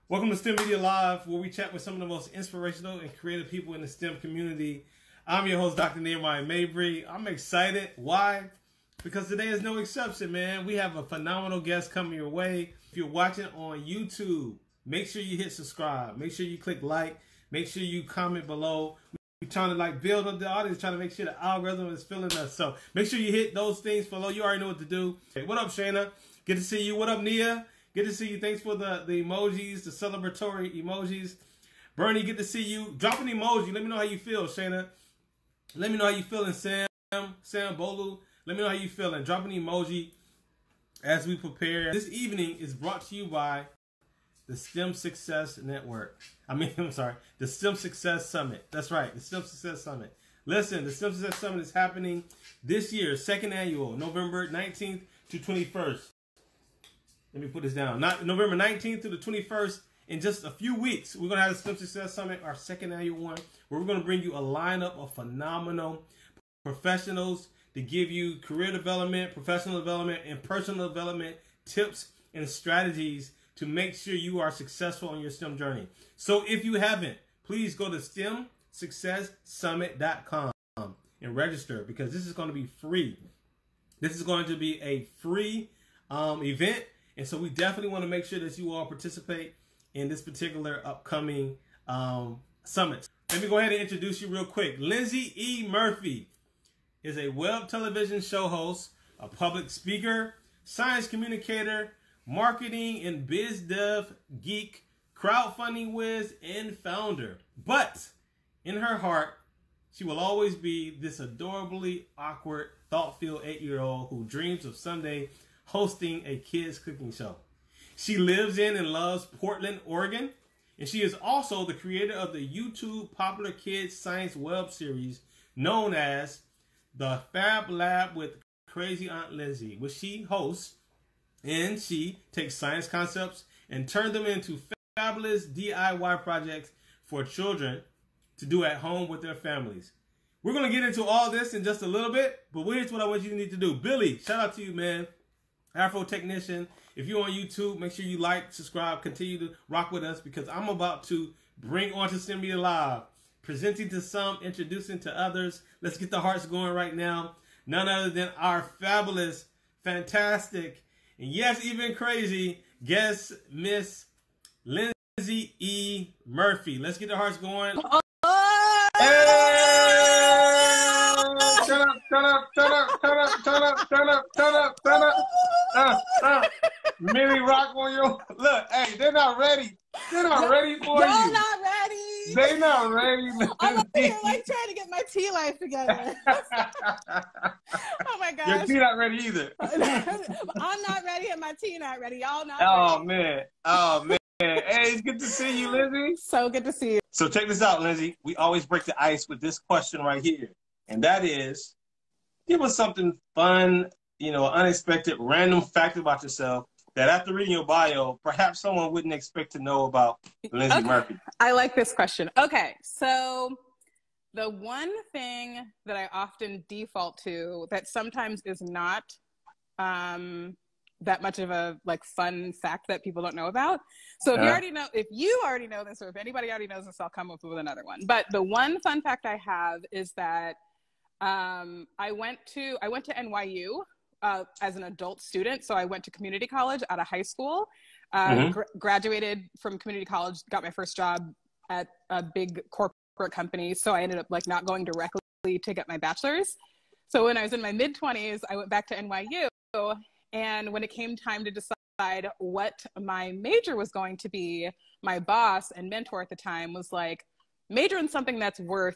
Welcome to STEMedia Live, where we chat with some of the most inspirational and creative people in the STEM community. I'm your host, Dr. Nehemiah Mabry. I'm excited. Why? Because today is no exception, man. We have a phenomenal guest coming your way. If you're watching on YouTube, make sure you hit subscribe. Make sure you click like. Make sure you comment below. We're trying to build up the audience, trying to make sure the algorithm is feeling us. So make sure you hit those things below. You already know what to do. Hey, what up, Shayna? Good to see you. What up, Nia? Good to see you. Thanks for the emojis, the celebratory emojis. Bernie, good to see you. Drop an emoji. Let me know how you feel, Shayna. Let me know how you feeling, Sam Bolu. Let me know how you feeling. Drop an emoji as we prepare. This evening is brought to you by the STEM Success Network. The STEM Success Summit. That's right, the STEM Success Summit. Listen, the STEM Success Summit is happening this year, second annual, November 19th to 21st. Let me put this down. November 19th to the 21st. In just a few weeks, we're going to have the STEM Success Summit, our second annual one, where we're going to bring you a lineup of phenomenal professionals to give you career development, professional development, and personal development tips and strategies to make sure you are successful on your STEM journey. So if you haven't, please go to STEMSuccessSummit.com and register, because this is going to be free. This is going to be a free event. And so we definitely want to make sure that you all participate in this particular upcoming summit. Let me go ahead and introduce you real quick. Lindsay E Murphy is a web television show host, a public speaker, science communicator, marketing and biz dev geek, crowdfunding whiz, and founder. But in her heart, she will always be this adorably awkward, thought-filled 8-year-old who dreams of someday hosting a kids cooking show. She lives in and loves Portland, Oregon, and she is also the creator of the YouTube popular kids science web series known as the Fab Lab with Crazy Aunt Lindsay, which she hosts, and she takes science concepts and turns them into fabulous DIY projects for children to do at home with their families. We're going to get into all this in just a little bit, but here's what I want you to need to do. Billy, shout out to you, man. Afro Technician. If you're on YouTube, make sure you like, subscribe, continue to rock with us, because I'm about to bring on to STEMedia Live, presenting to some, introducing to others. Let's get the hearts going right now. None other than our fabulous, fantastic, and yes, even crazy guest, Miss Lindsay E Murphy. Let's get the hearts going. Hey! Turn up. Millie rock on your look. Hey, they're not ready. They're not ready for you. Y'all not ready. They're not ready. I'm up here trying to get my tea life together. Oh my gosh. Your tea not ready either. I'm not ready and my tea not ready. Y'all not ready. Oh man. Hey, it's good to see you, Lindsay. So good to see you. So check this out, Lindsay. We always break the ice with this question right here. And that is, give us something fun, unexpected, random fact about yourself that after reading your bio, perhaps someone wouldn't expect to know about Lindsay Murphy. I like this question. Okay, so the one thing that I often default to that sometimes is not that much of a fun fact that people don't know about. So if you already know this, or if anybody already knows this, I'll come up with another one. But the one fun fact I have is that I went to NYU as an adult student. So I went to community college out of high school, graduated from community college, got my first job at a big corporate company. So I ended up not going directly to get my bachelor's. So when I was in my mid-20s, I went back to NYU. And when it came time to decide what my major was going to be, my boss and mentor at the time was like, major in something that's worth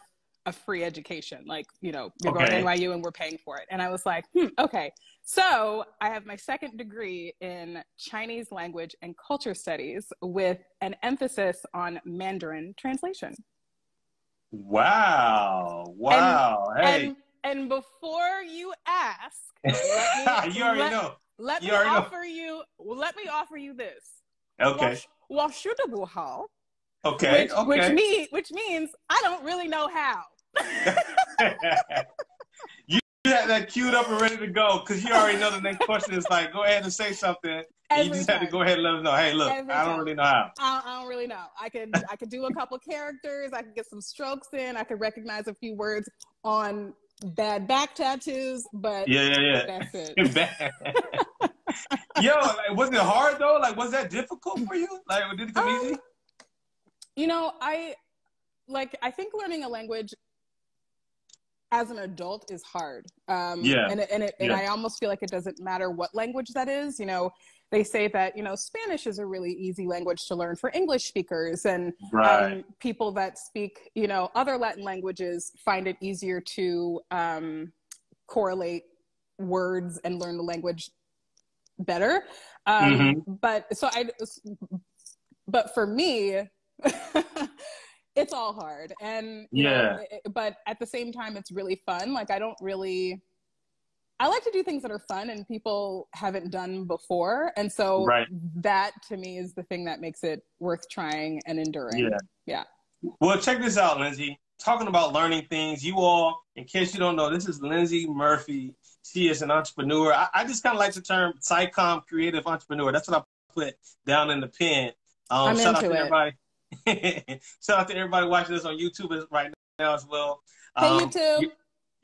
a free education. You're going to NYU and we're paying for it. And I was like, okay. So I have my second degree in Chinese language and culture studies with an emphasis on Mandarin translation. Wow. And before you ask, let me offer you this. Okay. 我学得不好. Okay. Which means I don't really know how. You had that queued up and ready to go because you already know the next question is like, go ahead and say something. And you just have to go ahead and let us know. Hey, look, I don't really know how. I don't really know. I could do a couple characters. I could get some strokes in. I could recognize a few words on bad back tattoos, but that's it. Yo, like, was it hard though? Like, was that difficult for you? Like, did it come easy? You know, I think learning a language as an adult is hard. And I almost feel like it doesn't matter what language that is. You know, they say that, you know, Spanish is a really easy language to learn for English speakers, and people that speak, you know, other Latin languages find it easier to correlate words and learn the language better. But for me, it's all hard. And you know, but at the same time, it's really fun. Like, I like to do things that are fun and people haven't done before. And so that to me is the thing that makes it worth trying and enduring. Yeah. Well, check this out, Lindsay. Talking about learning things, you all, in case you don't know, this is Lindsay Murphy. She is an entrepreneur. I just kind of like the term SciComm creative entrepreneur. That's what I put down in the pen. I'm shout out into to it. Everybody. Shout out to everybody watching this on YouTube right now as well. Hey, YouTube.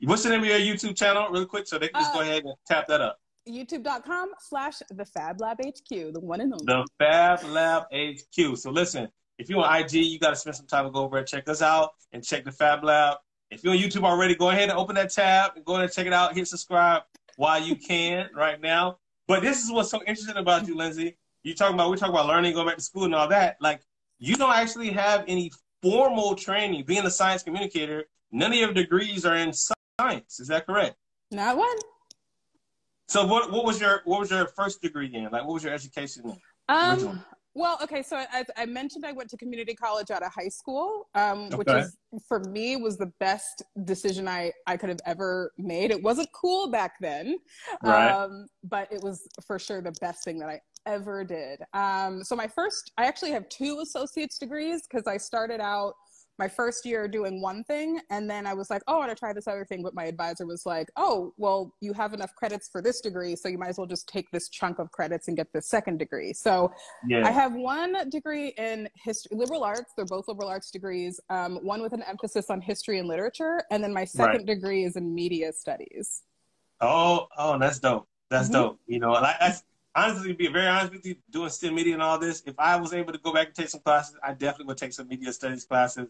What's the name of your YouTube channel, really quick, so they can just go ahead and tap that up? YouTube.com/the Fab Lab HQ, the one and only. The Fab Lab HQ. So listen, if you're on IG, you got to spend some time to go over and check us out and check the Fab Lab. If you're on YouTube already, go ahead and open that tab and go ahead and check it out. Hit subscribe while you can right now. But this is what's so interesting about you, Lindsay. We're talking about learning, going back to school and all that. Like, you don't actually have any formal training. Being a science communicator, none of your degrees are in science. Is that correct? Not one. So what was your first degree in? Like, what was your education in? Well, okay, so as I mentioned, I went to community college out of high school, which is, for me, was the best decision I could have ever made. It wasn't cool back then, but it was for sure the best thing that I ever did. So I actually have 2 associate's degrees, because I started out my first year doing one thing, and then I was like, oh, I want to try this other thing. But my advisor was like, oh, well, you have enough credits for this degree, so you might as well just take this chunk of credits and get the second degree. So I have one degree in history, liberal arts. They're both liberal arts degrees, one with an emphasis on history and literature. And then my second degree is in media studies. Oh, that's dope. That's dope. You know, honestly, to be very honest with you, doing STEMedia and all this, if I was able to go back and take some classes, I definitely would take some media studies classes,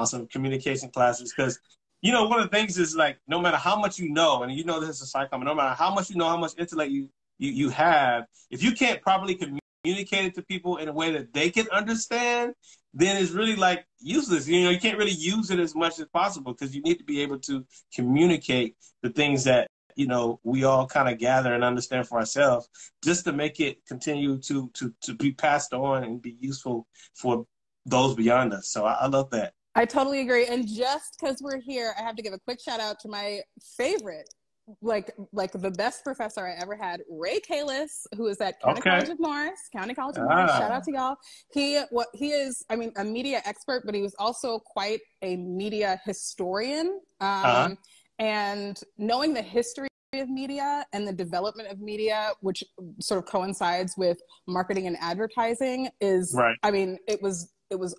some communication classes, because, you know, one of the things is, like, no matter how much you know, and you know this is a SciComm, no matter how much you know, how much intellect you have, if you can't properly communicate it to people in a way that they can understand, then it's really, like, useless. You know, you can't really use it as much as possible, because you need to be able to communicate the things that, you know, we all kind of gather and understand for ourselves, just to make it continue to be passed on and be useful for those beyond us. So I love that. I totally agree. And just because we're here, I have to give a quick shout out to my favorite, like the best professor I ever had, Ray Kalis, who is at County College of Morris. Shout out to y'all. He is, I mean, a media expert, but he was also quite a media historian. And knowing the history of media and the development of media, which sort of coincides with marketing and advertising, is, I mean, it was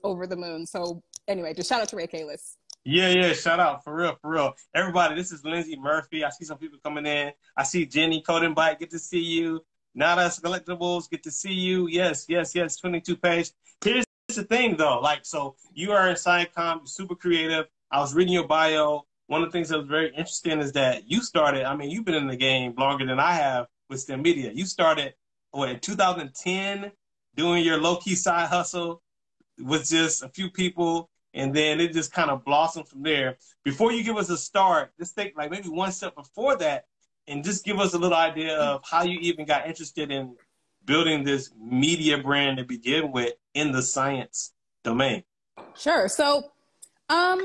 over the moon. So anyway, just shout out to Ray Kalis. Yeah, shout out, for real. Everybody, this is Lindsay Murphy. I see some people coming in. I see Jenny Codenbite, good to see you. Nada Collectibles, good to see you. Yes, 22 page. Here's the thing, though. Like, so you are in SciComm, super creative. I was reading your bio. One of the things that was very interesting is that you started, I mean, you've been in the game longer than I have with STEMedia. You started, in 2010, doing your low-key side hustle with just a few people, and then it just kind of blossomed from there. Before you give us a start, just think like maybe one step before that, and just give us a little idea of how you even got interested in building this media brand to begin with in the science domain. Sure. So, I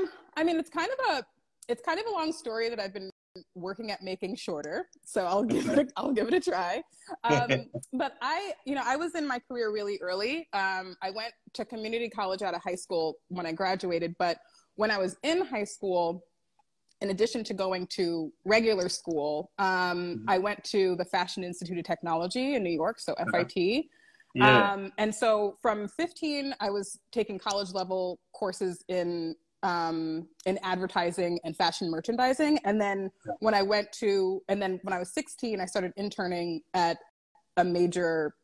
mean, it's kind of a long story that I've been working at making shorter. So I'll give it a try. But I was in my career really early. I went to community college out of high school when I graduated. But when I was in high school, in addition to going to regular school, I went to the Fashion Institute of Technology in New York, so FIT. And so from 15, I was taking college level courses in advertising and fashion merchandising. And then when I was 16, I started interning at a major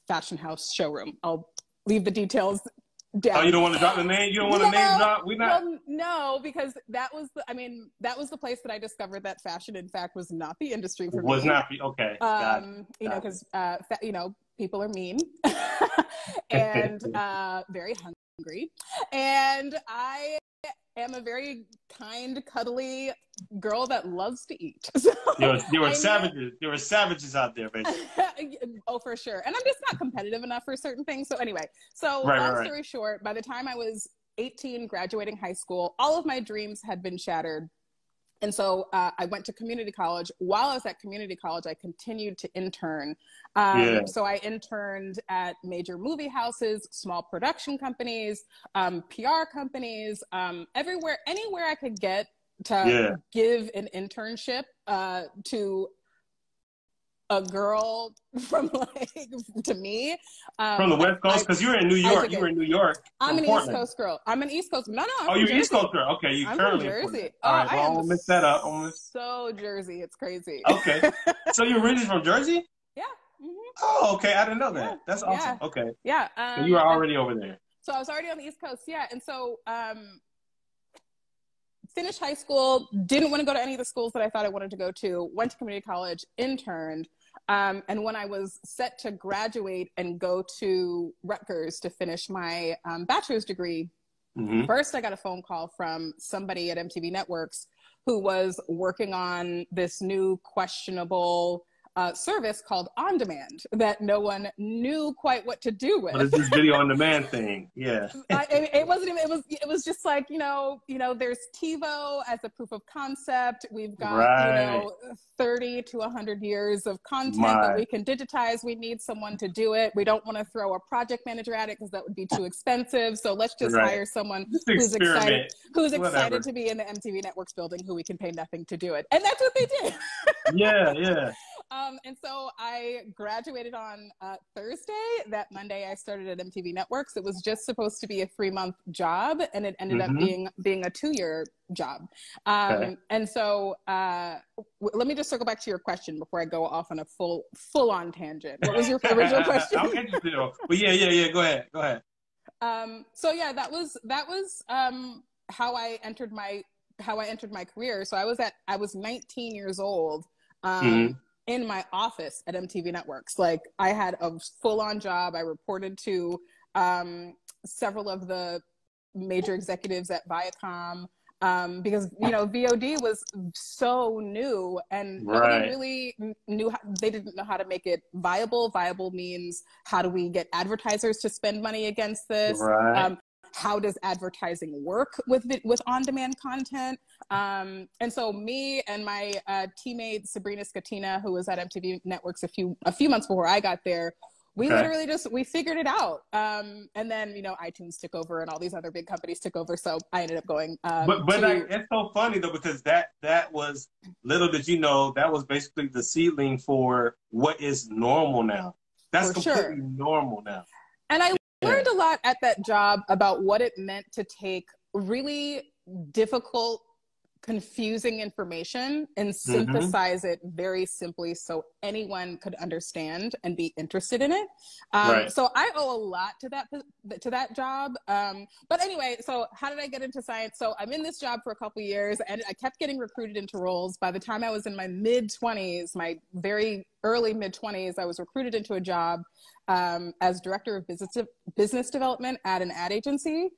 fashion house showroom. I'll leave the details down. Oh, you don't want to drop the name? You don't want to name drop? Well, no, because that was the place that I discovered that fashion, in fact, was not the industry for me. Was not okay. Because people are mean and very hungry, and I am a very kind, cuddly girl that loves to eat. So there were savages. There were savages out there, basically. Oh, for sure. And I'm just not competitive enough for certain things. So anyway, long story short, by the time I was 18, graduating high school, all of my dreams had been shattered. And so I went to community college. While I was at community college, I continued to intern. So I interned at major movie houses, small production companies, PR companies, anywhere I could get to give an internship to a girl to me. From the West Coast? Because you're in New York. You were in New York. I'm an Portland. East Coast girl. I'm an East Coast. No, you're East Coast girl. Okay, I'm currently from Jersey. All right, I won't mix that up. So Jersey, it's crazy. Okay. So you're originally from Jersey? Yeah. Oh, okay. I didn't know that. That's awesome. Yeah. Okay. Yeah. So you were already over there. So I was already on the East Coast. Yeah. And so finished high school, didn't want to go to any of the schools that I thought I wanted to go to, went to community college, interned. And when I was set to graduate and go to Rutgers to finish my bachelor's degree, first I got a phone call from somebody at MTV Networks who was working on this new questionable service called On Demand that no one knew quite what to do with. What is this video on demand thing? Yeah. It wasn't even, it was just like, there's TiVo as a proof of concept. We've got, 30 to 100 years of content that we can digitize. We need someone to do it. We don't want to throw a project manager at it because that would be too expensive. So let's just hire someone who's excited to be in the MTV Networks building, who we can pay nothing to do it. And that's what they did. Yeah. And so I graduated on Thursday. That Monday I started at MTV Networks. It was just supposed to be a 3-month job, and it ended up being a 2-year job. And so let me just circle back to your question before I go off on a full-on tangent. What was your original question? I'm interested though. But yeah. Go ahead. So yeah, that was how I entered my career. So I was 19 years old. In my office at MTV Networks. Like, I had a full-on job. I reported to several of the major executives at Viacom because, VOD was so new and nobody really knew they didn't know how to make it viable. Viable means, how do we get advertisers to spend money against this? How does advertising work with on-demand content? And so me and my teammate Sabrina Scatina, who was at MTV Networks a few months before I got there, we literally we figured it out. And then iTunes took over and all these other big companies took over. So I ended up going. It's so funny though, because that was, little did you know, that was basically the seedling for what is normal now. That's completely normal now. And I learned a lot at that job about what it meant to take really difficult, confusing information and synthesize it very simply so anyone could understand and be interested in it. So I owe a lot to that job. But anyway, so how did I get into science? So I'm in this job for a couple of years and I kept getting recruited into roles. By the time I was in my mid-20s, my very early mid-20s, I was recruited into a job as director of business development at an ad agency.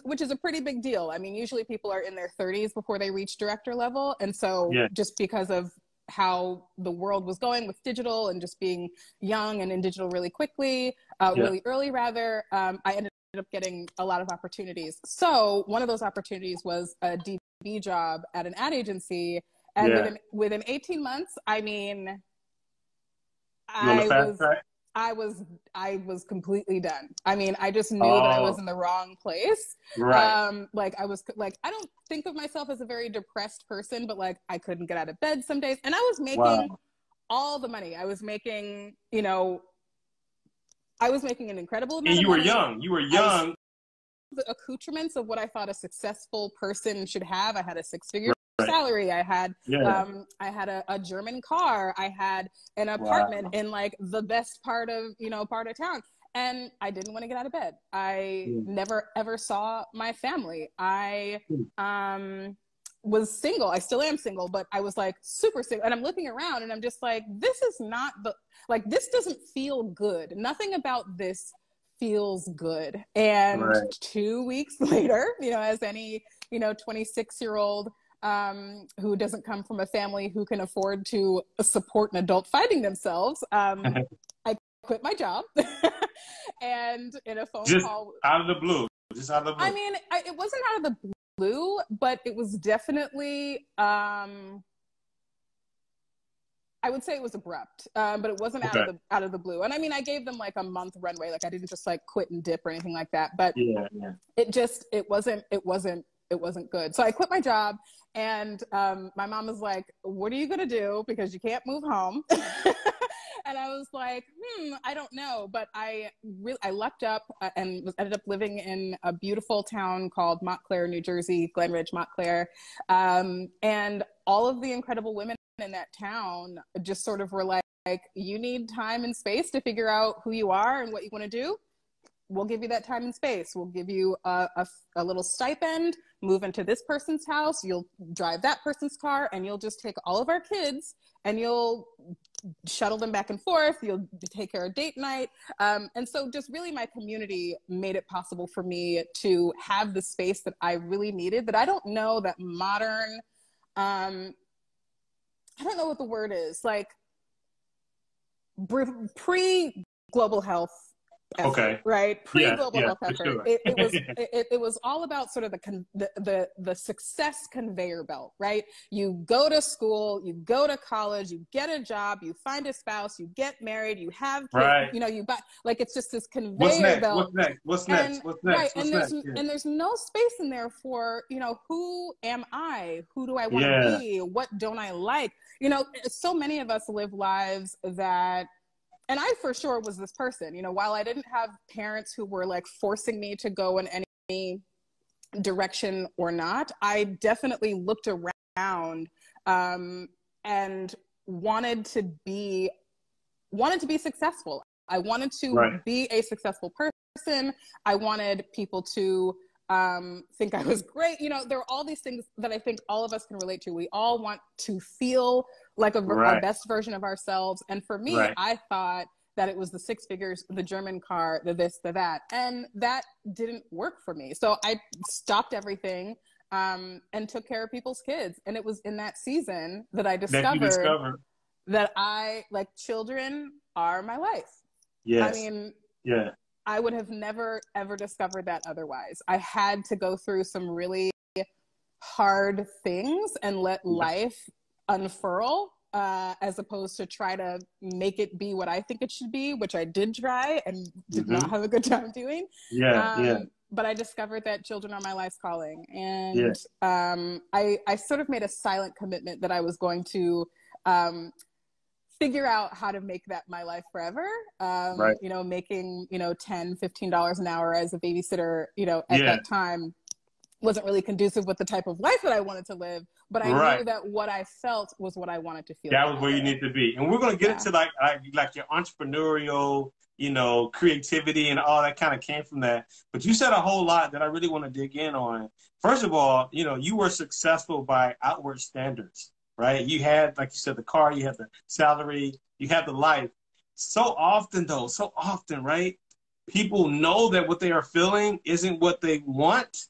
Which is a pretty big deal. I mean, usually people are in their 30s before they reach director level. And so just because of how the world was going with digital and just being young and in digital really quickly, really early rather, I ended up getting a lot of opportunities. So one of those opportunities was a DB job at an ad agency. And within 18 months, I mean, I was completely done. I mean, I just knew that I was in the wrong place. I don't think of myself as a very depressed person, but like I couldn't get out of bed some days. And I was making all the money. I was making, I was making an incredible amount And of you were money. young. You were young. The accoutrements of what I thought a successful person should have. I had a 6-figure salary. I had a German car. I had an apartment in like the best part of town. And I didn't want to get out of bed. I never ever saw my family. I was single. I still am single, but I was like super single. And I'm looking around and I'm just like, this is not this doesn't feel good. Nothing about this feels good. And 2 weeks later, as any 26-year-old who doesn't come from a family who can afford to support an adult fighting themselves, I quit my job. And in a phone call, out of the blue, just out of the blue. I mean, it wasn't out of the blue, but it was definitely I would say it was abrupt, but it wasn't out of the blue. And I mean, I gave them like a month runway. Like I didn't just like quit and dip or anything like that. But it wasn't good. So I quit my job, and my mom was like, "What are you gonna do? Because you can't move home." And I was like, I don't know. But I lucked up and ended up living in a beautiful town called Montclair, New Jersey, Glen Ridge, Montclair, and all of the incredible women in that town just sort of were like, you need time and space to figure out who you are and what you want to do. We'll give you that time and space. We'll give you a little stipend, move into this person's house. You'll drive that person's car, and you'll just take all of our kids and you'll shuttle them back and forth. You'll take care of date night. And so just really my community made it possible for me to have the space that I really needed, that I don't know that modern, I don't know what the word is, like pre-global health effort, right? Pre-global health effort. Sure. It was all about sort of the success conveyor belt, right? You go to school, you go to college, you get a job, you find a spouse, you get married, you have kids, you buy, like it's just this conveyor belt. What's next? And there's no space in there for, who am I? Who do I want to be? What don't I like? So many of us live lives that, and I for sure was this person, while I didn't have parents who were like forcing me to go in any direction or not, I definitely looked around and wanted to be successful. I wanted to be a successful person. I wanted people to think I was great. There are all these things that I think all of us can relate to. We all want to feel like our best version of ourselves. And for me, I thought that it was the 6 figures, the German car, the this, the that. And that didn't work for me. So I stopped everything and took care of people's kids. And it was in that season that I discovered that children are my life. Yes. I mean, I would have never, ever discovered that otherwise. I had to go through some really hard things and let life unfurl, as opposed to try to make it be what I think it should be, which I did try and did not have a good time doing. But I discovered that children are my life's calling. And I sort of made a silent commitment that I was going to figure out how to make that my life forever. Making, $10, $15 an hour as a babysitter, at that time wasn't really conducive with the type of life that I wanted to live, but I knew that what I felt was what I wanted to feel. That was where you need to be. And we're going to get into like your entrepreneurial, creativity and all that kind of came from that. But you said a whole lot that I really want to dig in on. First of all, you were successful by outward standards. Right? You had, like you said, the car, you had the salary, you had the life. So often, right? People know that what they are feeling isn't what they want,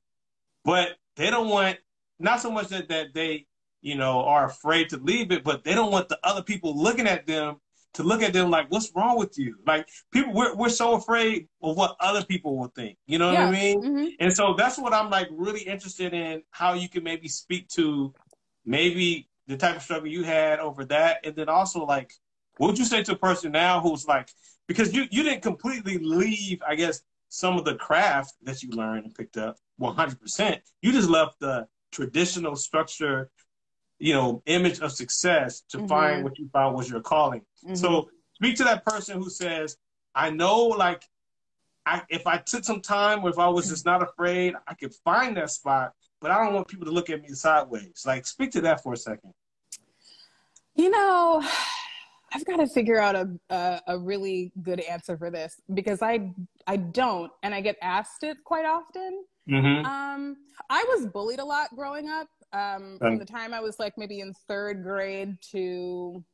but they don't want, not so much that they, are afraid to leave it, but they don't want the other people looking at them to look at them like, what's wrong with you? Like people, we're so afraid of what other people will think. You know what I mean? Mm-hmm. And so that's what I'm like really interested in, how you can maybe speak to maybe the type of struggle you had over that. And then also like, what would you say to a person now who's like, because you didn't completely leave, I guess, some of the craft that you learned and picked up 100%. You just left the traditional structure, image of success to find what you found was your calling. Mm-hmm. So speak to that person who says, I know, like, if I took some time, or if I was just not afraid, I could find that spot, but I don't want people to look at me sideways. Like, speak to that for a second. You know, I've got to figure out a really good answer for this, because I don't, and I get asked it quite often. I was bullied a lot growing up. From the time I was like maybe in 3rd grade to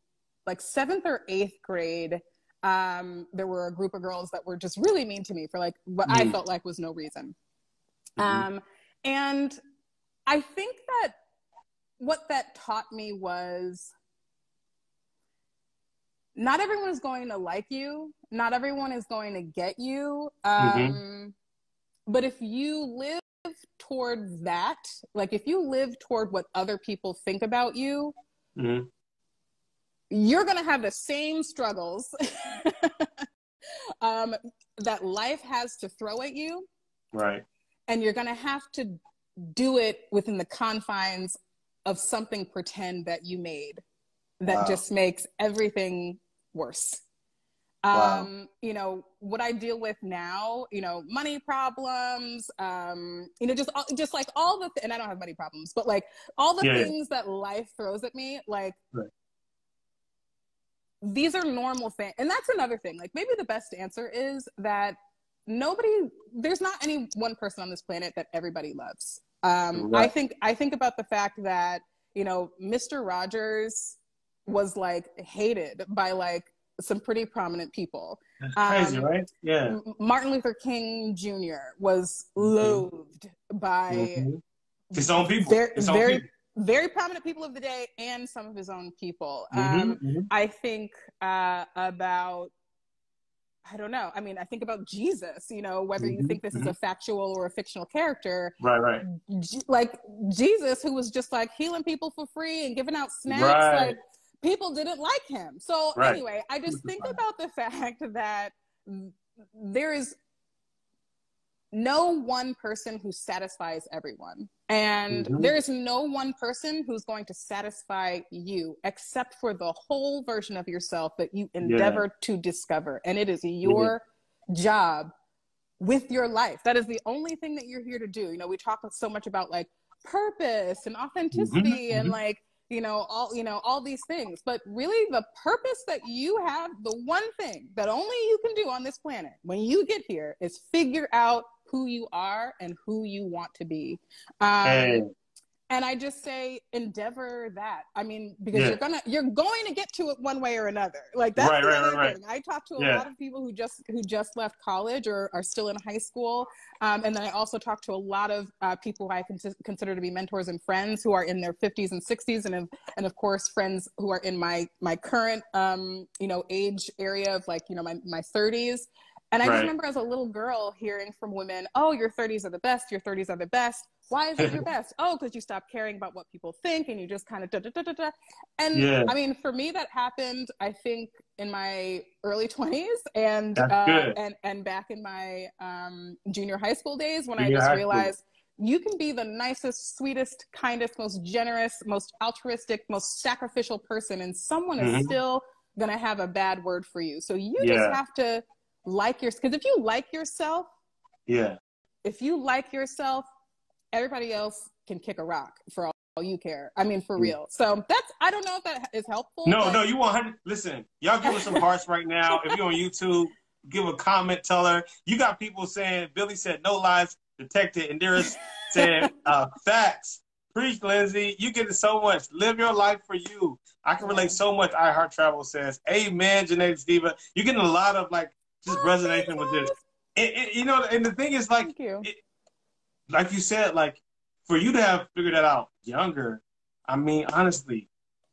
like 7th or 8th grade, there were a group of girls that were just really mean to me for like what I felt like was no reason. And I think that what that taught me was not everyone is going to like you. Not everyone is going to get you. But if you live toward that, like if you live toward what other people think about you, you're going to have the same struggles that life has to throw at you. Right. And you're going to have to do it within the confines of something pretend that you made that just makes everything worse. You know, what I deal with now, you know, money problems, you know, just like all the, and I don't have money problems, but like all the things that life throws at me, like these are normal things. And that's another thing. Like maybe the best answer is that there's not any one person on this planet that everybody loves. I think about the fact that, you know, Mr. Rogers was like hated by like some pretty prominent people. That's crazy, right? Yeah. Martin Luther King Jr. was loathed by his own people. Very prominent people of the day and some of his own people. I think about, I don't know. I mean, I think about Jesus, you know, whether you think this is a factual or a fictional character. Right. Like Jesus, who was just like healing people for free and giving out snacks, like people didn't like him. So anyway, I just think about the fact that there is no one person who satisfies everyone. And there is no one person who's going to satisfy you except for the whole version of yourself that you endeavor to discover. And it is your job with your life. That is the only thing that you're here to do. You know, we talk so much about like purpose and authenticity and like, all these things, but really the purpose that you have, the one thing that only you can do on this planet when you get here is figure out who you are and who you want to be. And I just say, endeavor that. I mean, because you're going to get to it one way or another. Like that's the other thing. I talk to a lot of people who just left college or are still in high school. And then I also talk to a lot of people who I consider to be mentors and friends who are in their 50s and 60s. And of course, friends who are in my current, age area of like, my 30s. And I just remember as a little girl hearing from women, oh, your 30s are the best. Your 30s are the best. Why is it your best? Oh, because you stop caring about what people think and you just kind of da-da-da-da-da. And I mean, for me, that happened, I think, in my early 20s and back in my junior high school days when I just realized you can be the nicest, sweetest, kindest, most generous, most altruistic, most sacrificial person, and someone is still going to have a bad word for you. So you just have to like yourself. Because if you like yourself, everybody else can kick a rock for all you care. I mean, for real. So I don't know if that is helpful. No, you 100. Listen, y'all give us some hearts right now. If you're on YouTube, give a comment, tell her. You got people saying, Billy said no lies detected. And Indira said, facts. Preach, Lindsay. You get it so much. Live your life for you. I can relate so much. I Heart Travel says, amen, Genetics Diva. You're getting a lot of like just resonation with this. And the thing is like, like you said, like for you to have figured that out younger, I mean, honestly,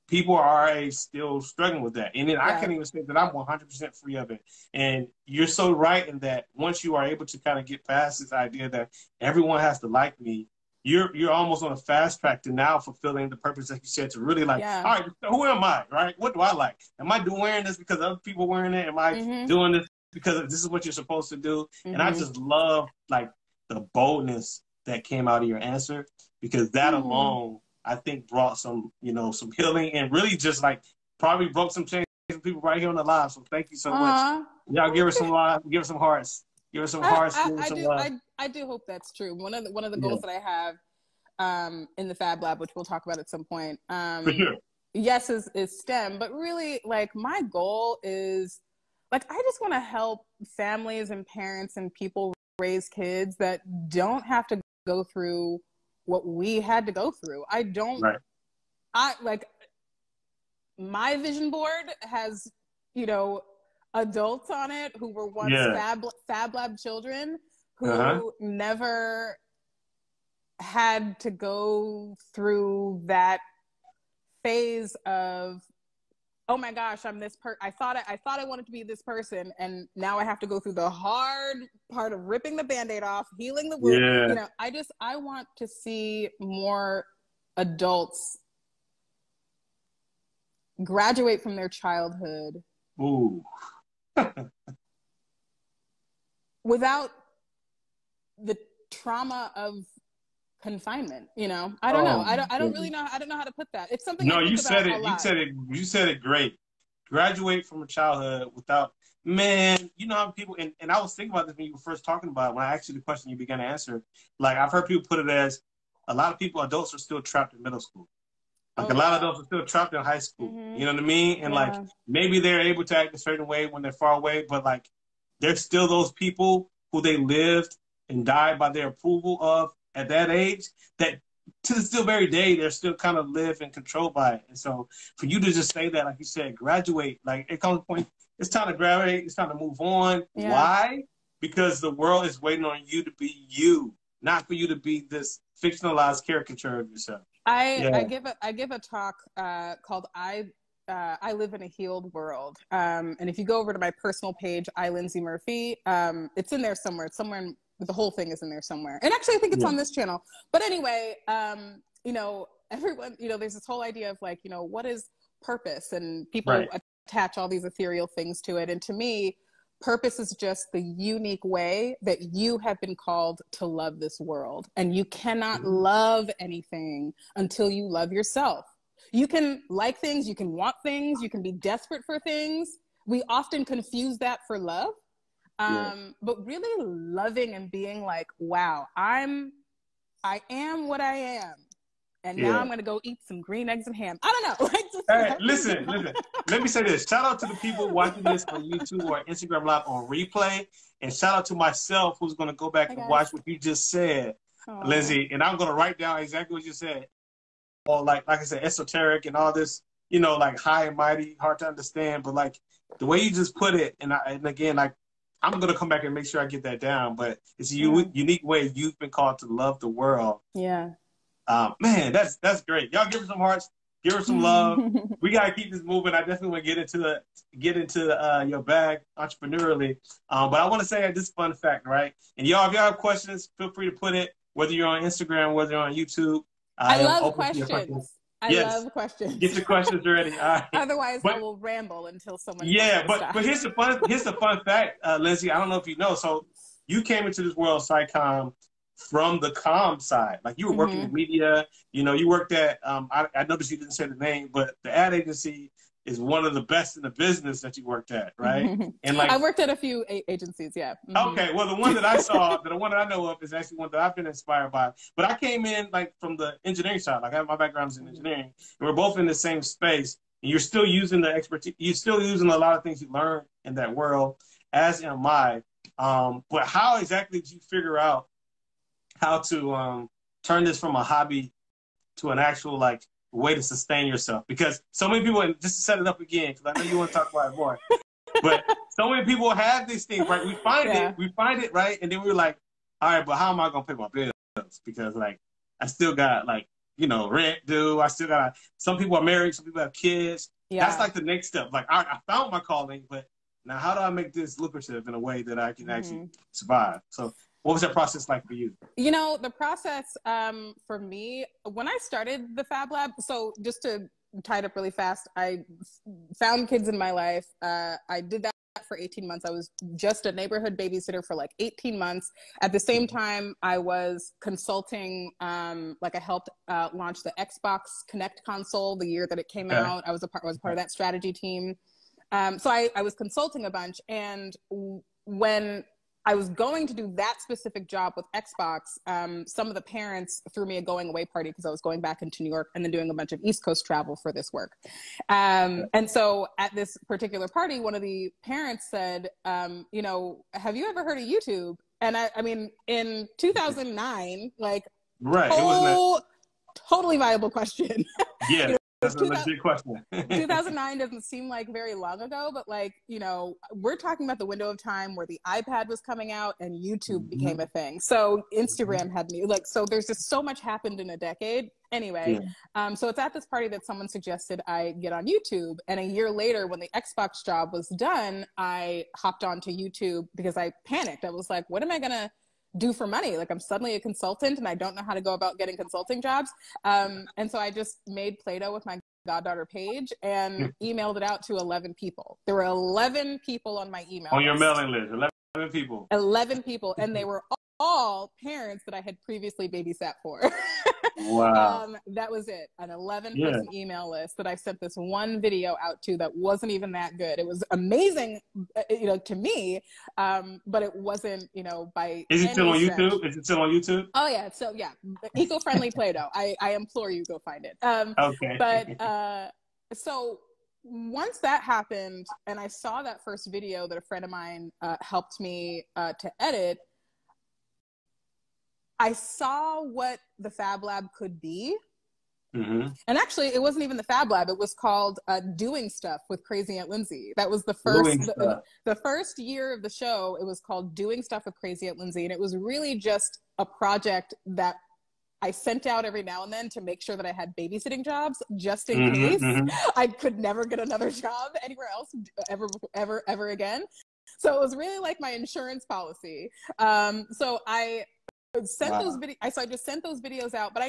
people are still struggling with that. And then I can't even say that I'm 100% free of it. And you're so right in that once you are able to kind of get past this idea that everyone has to like me, you're almost on a fast track to now fulfilling the purpose, like you said, to really like, all right, who am I, right? What do I like? Am I wearing this because other people are wearing it? Am I doing this because this is what you're supposed to do? And I just love like the boldness that came out of your answer, because that alone, I think, brought some, some healing and really just like probably broke some chains people right here on the live. So thank you so much. Aw. Y'all give her some love, give her some hearts, give her some hearts, give her some love. I do hope that's true. One of the Yeah. goals that I have in the Fab Lab, which we'll talk about at some point, For sure. yes, is STEM, but really, like, my goal is, like, I just want to help families and parents and people raise kids that don't have to go through what we had to go through. Right. My vision board has, adults on it who were once Fab Lab children who never had to go through that phase of, oh my gosh, I'm this I thought I wanted to be this person, and now I have to go through the hard part of ripping the Band-Aid off, healing the wound. Yeah. I want to see more adults graduate from their childhood Ooh. without the trauma of confinement. I don't know. I don't really know. I don't know how to put that. It's something. No, I think you said about it. a lot. You said it great. Graduate from a childhood without, man, you know how people, and I was thinking about this when you were first talking about it, when I asked you the question you began to answer. Like, I've heard people put it as, a lot of people, adults are still trapped in middle school. Like, a lot of adults are still trapped in high school. You know what I mean? And like, maybe they're able to act a certain way when they're far away, but like, there's still those people who they lived and died by their approval of at that age, that to the still very day, they're still kind of live and controlled by it. And so for you to just say that, like you said, graduate, like, it comes to a point, it's time to graduate, it's time to move on. Yeah. Why? Because the world is waiting on you to be you, not for you to be this fictionalized caricature of yourself. I give a talk called I Live in a Healed World. And if you go over to my personal page, Lindsay Murphy, it's in there somewhere. It's somewhere the whole thing is in there somewhere. And actually, I think it's on this channel. But anyway, everyone, there's this whole idea of like, what is purpose? And people attach all these ethereal things to it. And to me, purpose is just the unique way that you have been called to love this world. And you cannot love anything until you love yourself. You can like things, you can want things, you can be desperate for things. We often confuse that for love. But really loving and being like, wow, I am what I am. And now I'm going to go eat some green eggs and ham. I don't know. Hey, listen. Let me say this. Shout out to the people watching this on YouTube or Instagram Live on replay. And shout out to myself, who's going to go back and watch what you just said, Lindsay. And I'm going to write down exactly what you said. Or like I said, esoteric and all this, like high and mighty, hard to understand. But like the way you just put it, and again, like, I'm going to come back and make sure I get that down. But it's a unique way you've been called to love the world. Yeah. Man, that's great. Y'all give her some hearts, give her some love. We gotta keep this moving. I definitely want to get into your bag entrepreneurially. But I want to say this fun fact, right? And y'all, if y'all have questions, feel free to put it. Whether you're on Instagram, whether you're on YouTube. I love questions. I love questions. Get your questions ready. All right. Otherwise, I will ramble until someone. Yeah, but here's the fun fact, Lindsay. I don't know if you know. So you came into this world, SciComm, from the comm side. Like, you were working in media. You worked at. I noticed you didn't say the name, but the ad agency is one of the best in the business that you worked at, right? And like, I worked at a few agencies, yeah. Okay, well, the one that I saw, the one that I know of, is actually one that I've been inspired by. But I came in like from the engineering side. Like, my background is in engineering, and we're both in the same space. And you're still using the expertise. You're still using a lot of things you learned in that world, as am I. But how exactly did you figure out how to turn this from a hobby to an actual like way to sustain yourself? Because so many people, and just to set it up again, because I know you want to talk about it more, but so many people have these things, right? We find it, right? And then we're like, all right, but how am I going to pay my bills? Because like, I still got like, rent due. I still got, some people are married, some people have kids. Yeah. That's like the next step. Like, I found my calling, but now how do I make this lucrative in a way that I can actually survive? So what was that process like for you? The process for me, when I started the Fab Lab, so just to tie it up really fast, I found kids in my life. I did that for 18 months. I was just a neighborhood babysitter for like 18 months. At the same time, I was consulting, like I helped launch the Xbox Connect console the year that it came out. I was part of that strategy team. So I was consulting a bunch, and when I was going to do that specific job with Xbox, some of the parents threw me a going away party because I was going back into New York and then doing a bunch of East Coast travel for this work. And so at this particular party, one of the parents said, you know, have you ever heard of YouTube? And I mean, in 2009, like, right, it was totally viable question. Yeah. You know, That's a legit question. 2009 doesn't seem like very long ago, but like, you know, we're talking about the window of time where the iPad was coming out and YouTube became a thing. So Instagram had new, like, so there's just so much happened in a decade. Anyway, so it's at this party that someone suggested I get on YouTube. And a year later, when the Xbox job was done, I hopped onto YouTube because I panicked. I was like, what am I going to do for money? Like, I'm suddenly a consultant and I don't know how to go about getting consulting jobs. And so I just made Play-Doh with my goddaughter Paige and emailed it out to 11 people. There were 11 people on my email on your list. mailing list. 11 people. 11 people, and they were all parents that I had previously babysat for. Wow. That was it. An 11-person email list that I sent this one video out to that wasn't even that good. It was amazing, you know, to me, but it wasn't, you know, by Is it still on stretch. YouTube? Is it still on YouTube? Oh yeah. So yeah, eco-friendly Play-Doh. I implore you, go find it. Okay. But so once that happened and I saw that first video that a friend of mine helped me to edit, I saw what the Fab Lab could be. And actually, it wasn't even the Fab Lab. It was called Doing Stuff with Crazy Aunt Lindsay. That was the first year of the show. It was called Doing Stuff with Crazy Aunt Lindsay. And it was really just a project that I sent out every now and then to make sure that I had babysitting jobs just in case I could never get another job anywhere else ever again. So it was really like my insurance policy. So I sent those videos. So I just sent those videos out, but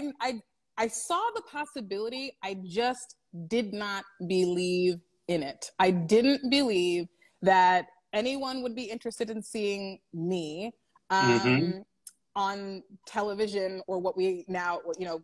I saw the possibility. I just did not believe in it. I didn't believe that anyone would be interested in seeing me on television, or what we now, you know,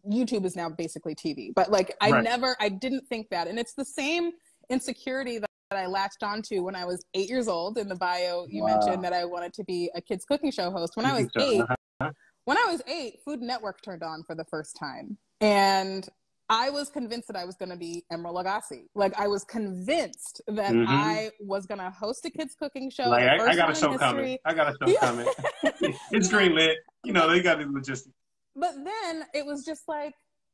YouTube is now basically TV. But like, I didn't think that. And it's the same insecurity that I latched onto when I was 8 years old. In the bio, you mentioned that I wanted to be a kids cooking show host. When I was eight, Food Network turned on for the first time. And I was convinced that I was going to be Emeril Lagasse. Like, I was convinced that I was going to host a kids cooking show. Like, I got a show coming. I got a show coming. It's greenlit. You know, they got the logistics. But then it was just like,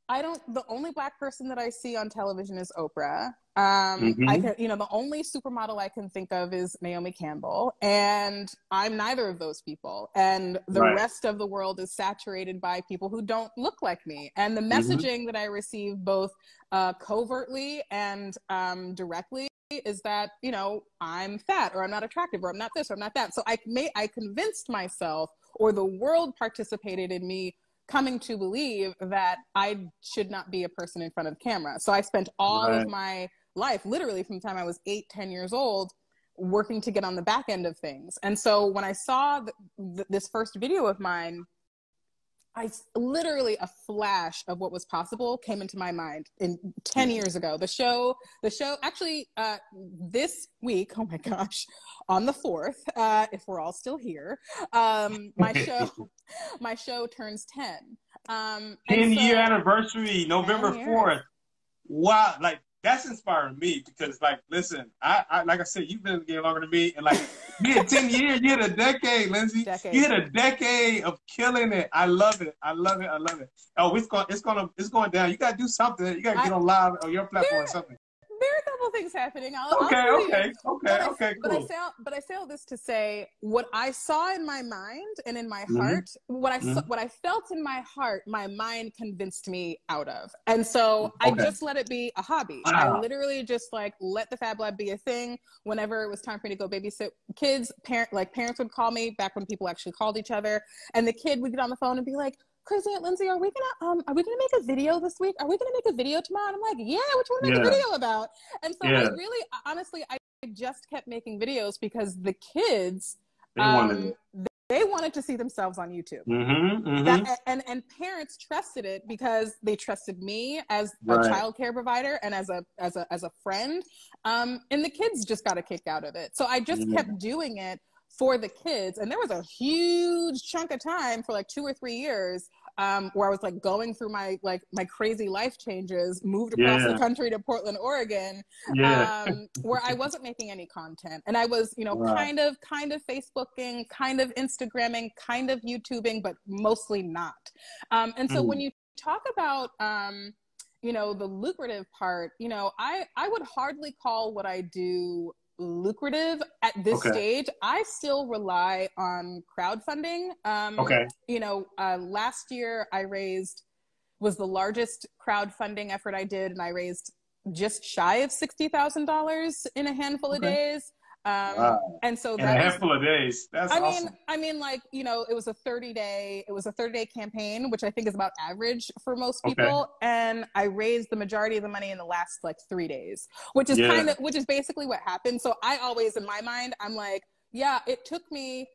the only Black person that I see on television is Oprah. The only supermodel I can think of is Naomi Campbell, and I'm neither of those people. And the rest of the world is saturated by people who don't look like me. And the messaging that I receive both covertly and directly is that, you know, I'm fat, or I'm not attractive, or I'm not this, or I'm not that. So I convinced myself, or the world participated in me coming to believe that I should not be a person in front of the camera. So I spent all of my life, literally from the time I was 8-10 years old, working to get on the back end of things. And so when I saw this first video of mine, literally a flash of what was possible came into my mind 10 years ago. The show actually, this week, oh my gosh, on the 4th, if we're all still here, my show turns 10. 10-year anniversary, November 4th. Wow. Like, that's inspiring me because, like, listen, I like I said, you've been in the game longer than me, and like, you had 10 years, you had a decade, Lindsay. You had a decade of killing it. I love it. I love it. I love it. Oh, it's going down. You gotta do something. You gotta get on live on your platform or something. There are a couple things happening. Okay, cool. But I say all this to say what I saw in my mind and in my heart, what I felt in my heart, my mind convinced me out of. And so I just let it be a hobby. I literally just like let the Fab Lab be a thing. Whenever it was time for me to go babysit kids, parents would call me back when people actually called each other, and the kid would get on the phone and be like, Crazy Aunt Lindsay, are we gonna make a video this week? Are we gonna make a video tomorrow? And I'm like, yeah, what you wanna make a video about? And so I really, honestly, I just kept making videos because the kids, they wanted to see themselves on YouTube. And parents trusted it because they trusted me as a child care provider and as a friend. And the kids just got a kick out of it. So I just kept doing it for the kids. And there was a huge chunk of time for like 2 or 3 years where I was like going through my crazy life changes, moved across the country to Portland, Oregon, where I wasn't making any content. And I was, kind of Facebooking, kind of Instagramming, kind of YouTubing, but mostly not. And so when you talk about, the lucrative part, I would hardly call what I do lucrative at this stage. I still rely on crowdfunding. Last year was the largest crowdfunding effort I did, and I raised just shy of $60,000 in a handful of days. And so in a handful of days. That's awesome. I mean, it was a 30-day campaign, which I think is about average for most people. And I raised the majority of the money in the last 3 days, which is which is basically what happened. So I always, in my mind, I'm like, yeah, it took me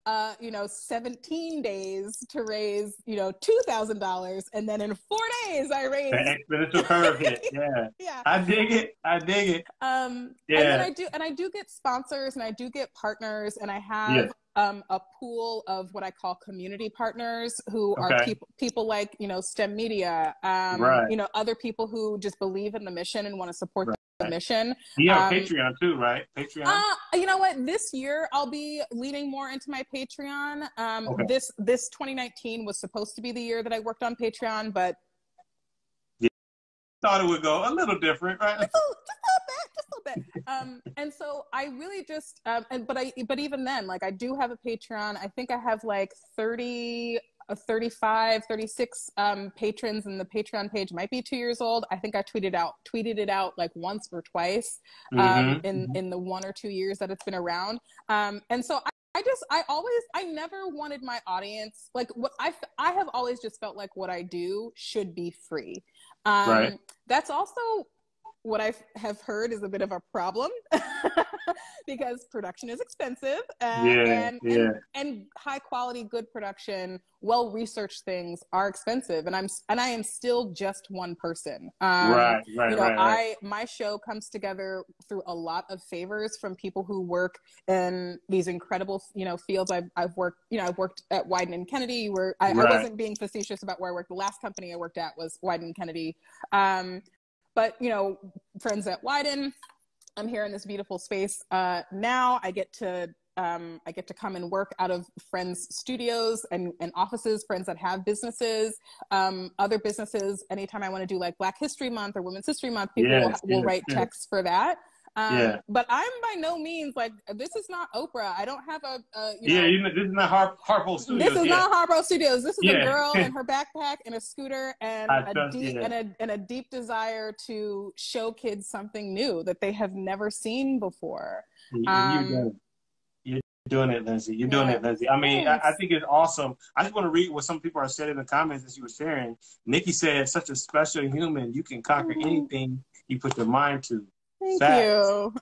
17 days to raise, $2,000. And then in 4 days I raised the exponential curve hit. Yeah. I dig it. And then I do get sponsors and I do get partners, and I have a pool of what I call community partners who are people like, STEMedia, other people who just believe in the mission and want to support the mission. You have Patreon too, right? Patreon. You know what? This year I'll be leaning more into my Patreon. This 2019 was supposed to be the year that I worked on Patreon, but thought it would go a little different, right? Just a little bit. And so I really just, but even then, I do have a Patreon. I think I have 35, 36 patrons, and the Patreon page might be 2 years old. I think I tweeted it out once or twice in the 1 or 2 years that it's been around. And so I never wanted my audience, I have always just felt like what I do should be free. That's also what I have heard is a bit of a problem because production is expensive and high quality, good production, well-researched things are expensive. And I am still just one person. My show comes together through a lot of favors from people who work in these incredible, fields. I've worked at Wieden & Kennedy, where I wasn't being facetious about where I worked. The last company I worked at was Wieden & Kennedy. But, friends at Wieden, I'm here in this beautiful space. Now I get to come and work out of friends' studios and offices, friends that have businesses, other businesses. Anytime I want to do Black History Month or Women's History Month, people will write checks for that. But I'm by no means this is not Oprah. I don't have this is not Harpo Studios. This is not Harpo Studios. This is a girl in her backpack and a scooter and a deep desire to show kids something new that they have never seen before. You're doing it, Lindsay. You're doing it, Lindsay. I mean, I think it's awesome. I just want to read what some people are saying in the comments as you were sharing. Nikki said, "Such a special human. You can conquer anything you put your mind to." Thank you.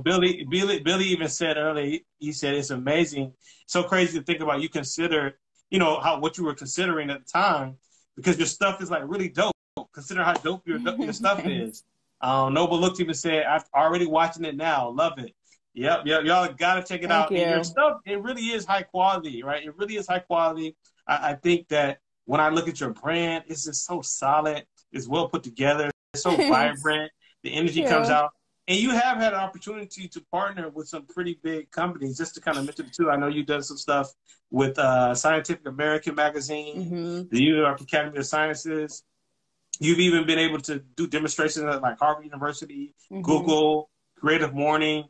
Billy even said earlier, he said, it's amazing. So crazy to think about. You consider, what you were considering at the time, because your stuff is really dope. Consider how dope your stuff is. Noble Looks even said, I'm already watching it now. Love it. Yep. Y'all got to check it out. And your stuff, it really is high quality, right? It really is high quality. I think that when I look at your brand, it's just so solid. It's well put together. It's so vibrant. The energy comes out. And you have had an opportunity to partner with some pretty big companies. Just to kind of mention too, I know you've done some stuff with Scientific American magazine, the New York Academy of Sciences. You've even been able to do demonstrations at Harvard University, Google, Creative Morning,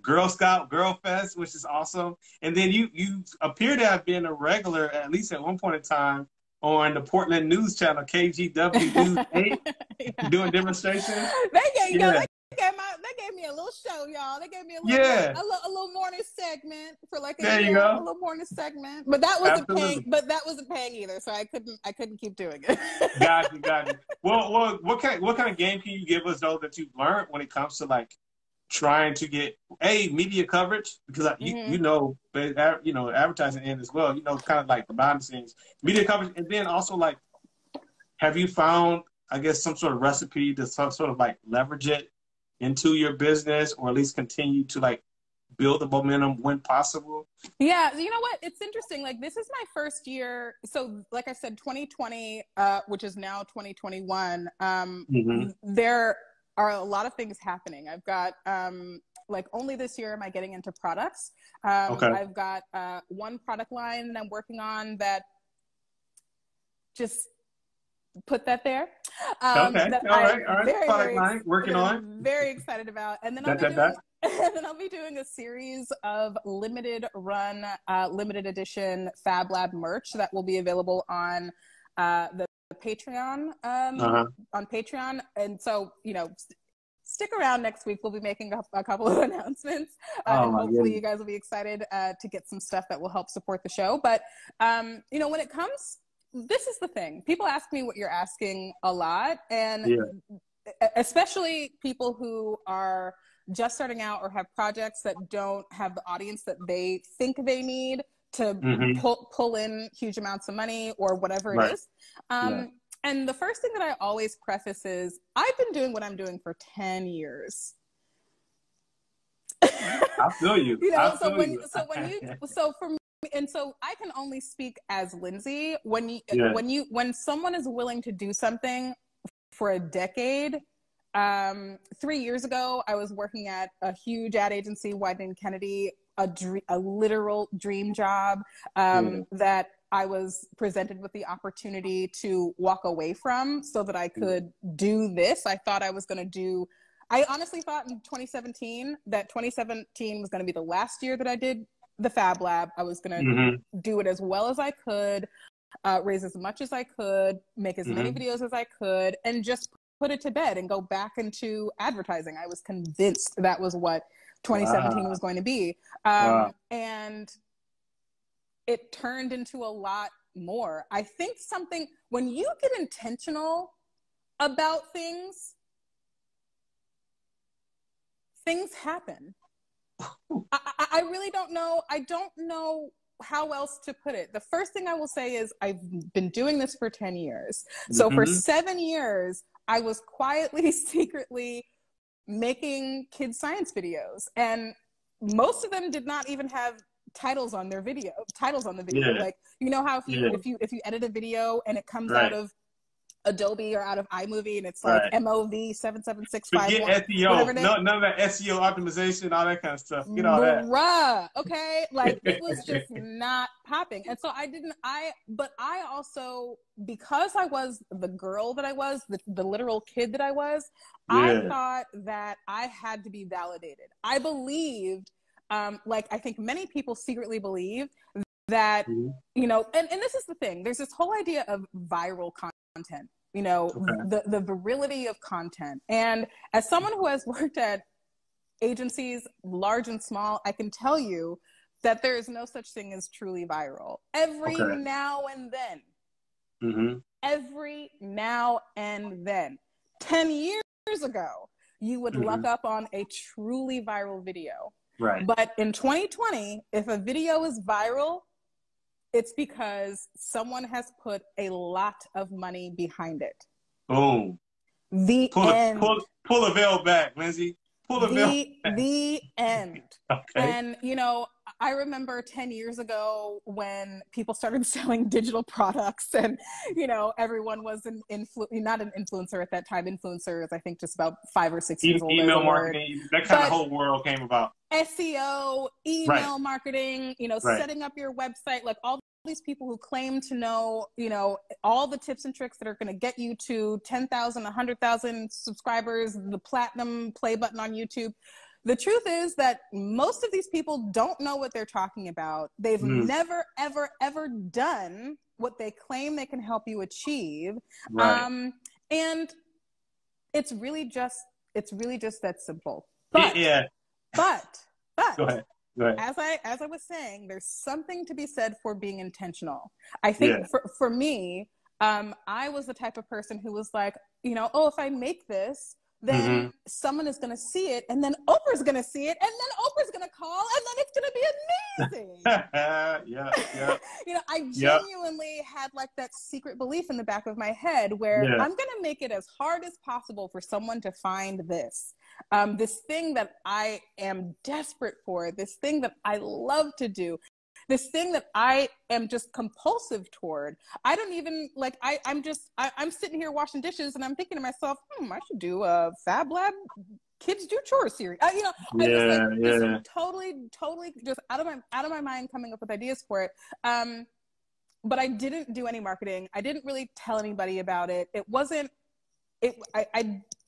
Girl Scout GirlFest, which is awesome. And then you appear to have been a regular, at least at one point in time, on the Portland news channel, KGW News 8, doing demonstrations. They gave me a little show, y'all. They gave me a little morning segment for a little morning segment. But that wasn't paying either, so I couldn't keep doing it. Got you. Well, what kind of game can you give us though that you've learned when it comes to trying to get media coverage, because you know advertising end as well, kind of like the behind the scenes media coverage, and then also like, have you found, I guess, some sort of recipe to sort of like leverage it into your business, or at least continue to like build the momentum when possible? Yeah, you know what? It's interesting. Like, this is my first year. So, like I said, 2020, which is now 2021, there are a lot of things happening. I've got, like, only this year am I getting into products. I've got one product line that I'm working on that just put that there. That all right. Product line, working on. Very excited about. And then I'll be doing a series of limited run, limited edition Fab Lab merch that will be available on the Patreon, on Patreon. And so, stick around next week. We'll be making a couple of announcements. And hopefully you guys will be excited to get some stuff that will help support the show. But, when it comes, this is the thing. People ask me what you're asking a lot. And especially people who are just starting out or have projects that don't have the audience that they think they need to pull in huge amounts of money or whatever it is. And the first thing that I always preface is, I've been doing what I'm doing for 10 years. I feel you. So for me, and so I can only speak as Lindsay. When someone is willing to do something for a decade, 3 years ago, I was working at a huge ad agency, Wieden Kennedy, a literal dream job that I was presented with the opportunity to walk away from so that I could do this. I honestly thought in 2017 that 2017 was going to be the last year that I did the Fab Lab. I was going to do it as well as I could, raise as much as I could, make as many videos as I could, and just put it to bed and go back into advertising. I was convinced that was what 2017 was going to be. And it turned into a lot more. I think when you get intentional about things happen. I really don't know. I don't know how else to put it. The first thing I will say is I've been doing this for 10 years. So for 7 years, I was quietly, secretly making kids science videos. And most of them did not even have titles on the video. Like, you know how if you edit a video and it comes out of Adobe or out of iMovie and it's like MOV 77651. Forget SEO. None of that SEO optimization, all that kind of stuff. Get all that. Okay? Like, it was just not popping. And so but I also, because I was the girl that I was, the literal kid that I was, I thought that I had to be validated. I believed, like I think many people secretly believe that, and this is the thing, there's this whole idea of viral content, the virility of content. And as someone who has worked at agencies, large and small, I can tell you that there is no such thing as truly viral. Every now and then, 10 years ago, you would look up on a truly viral video. Right. But in 2020, if a video is viral, it's because someone has put a lot of money behind it. Boom. The end. Pull a veil back, Lindsay. The end. Okay. And, I remember 10 years ago when people started selling digital products and, everyone was not an influencer at that time. Influencers, I think, just about 5 or 6 years old. Email marketing, that kind of whole world came about. SEO, email marketing, setting up your website, like all these people who claim to know, all the tips and tricks that are going to get you to 10,000, 100,000 subscribers, the platinum play button on YouTube. The truth is that most of these people don't know what they're talking about. They've never, ever, ever done what they claim they can help you achieve. Right. And it's really just that simple. But Go ahead. As I was saying, there's something to be said for being intentional. I think for me, I was the type of person who was like, if I make this, then someone is going to see it, and then Oprah's going to see it, and then Oprah's going to call, and then it's going to be amazing. Yeah. You know, I genuinely had like that secret belief in the back of my head where I'm going to make it as hard as possible for someone to find this. This thing that I am desperate for, this thing that I love to do, this thing that I am just compulsive toward. I don't even like, I'm sitting here washing dishes and I'm thinking to myself, I should do a Fab Lab Kids Do Chores series. You know, I was like, just totally just out of my mind coming up with ideas for it. But I didn't do any marketing. I didn't really tell anybody about it.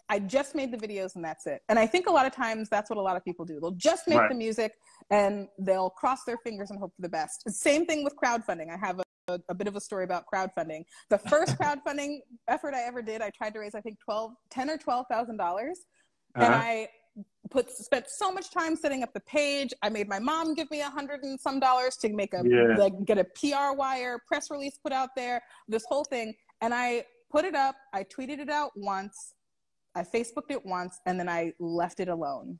I just made the videos and that's it. And I think a lot of times that's what a lot of people do. They'll just make the music and they'll cross their fingers and hope for the best. Same thing with crowdfunding. I have a bit of a story about crowdfunding. The first crowdfunding effort I ever did, I tried to raise, I think $10,000 or $12,000. And I spent so much time setting up the page. I made my mom give me $100 and some to make get a PR wire, press release put out there, this whole thing. And I put it up, I tweeted it out once, I Facebooked it once, and then I left it alone.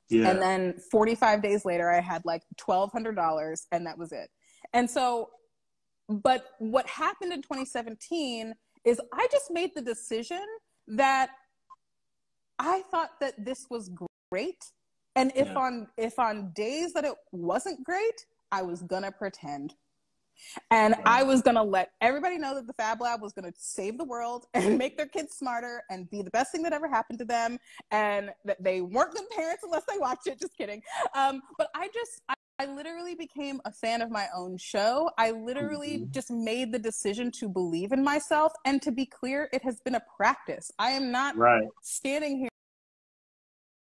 Yeah. And then 45 days later, I had like $1,200, and that was it. And so, but what happened in 2017 is I just made the decision that I thought that this was great. And if on days that it wasn't great, I was gonna pretend. And I was going to let everybody know that the Fab Lab was going to save the world and make their kids smarter and be the best thing that ever happened to them. And that they weren't good parents unless they watched it. Just kidding. But I literally became a fan of my own show. I literally just made the decision to believe in myself. And to be clear, it has been a practice. I am not standing here.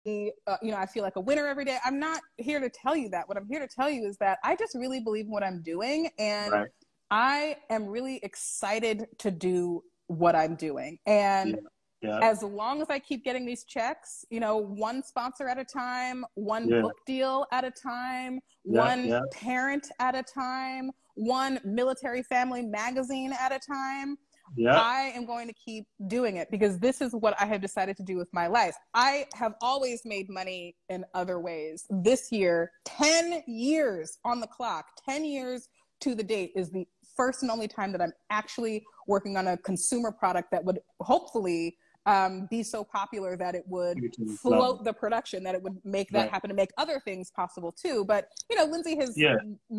You know, I feel like a winner every day. I'm not here to tell you that. What I'm here to tell you is that I just really believe in what I'm doing, and I am really excited to do what I'm doing. And as long as I keep getting these checks, you know, one sponsor at a time, one book deal at a time, one parent at a time, one military family magazine at a time, I am going to keep doing it because this is what I have decided to do with my life. I have always made money in other ways. This year, 10 years on the clock, 10 years to the date is the first and only time that I'm actually working on a consumer product that would hopefully be so popular that it would float the production, that it would make that happen, to make other things possible too. But, you know, Lindsay has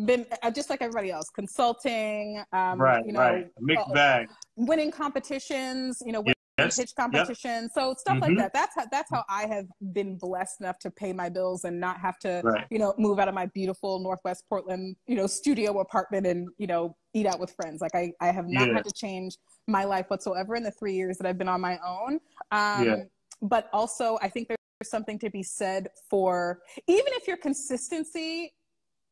been just like everybody else, consulting, you know, mixed bag, winning competitions, you know, pitch competitions. So stuff like that. That's how I have been blessed enough to pay my bills and not have to, you know, move out of my beautiful Northwest Portland, you know, studio apartment and, you know, eat out with friends. Like I have not had to change my life whatsoever in the 3 years that I've been on my own. But also I think there's something to be said for, even if your consistency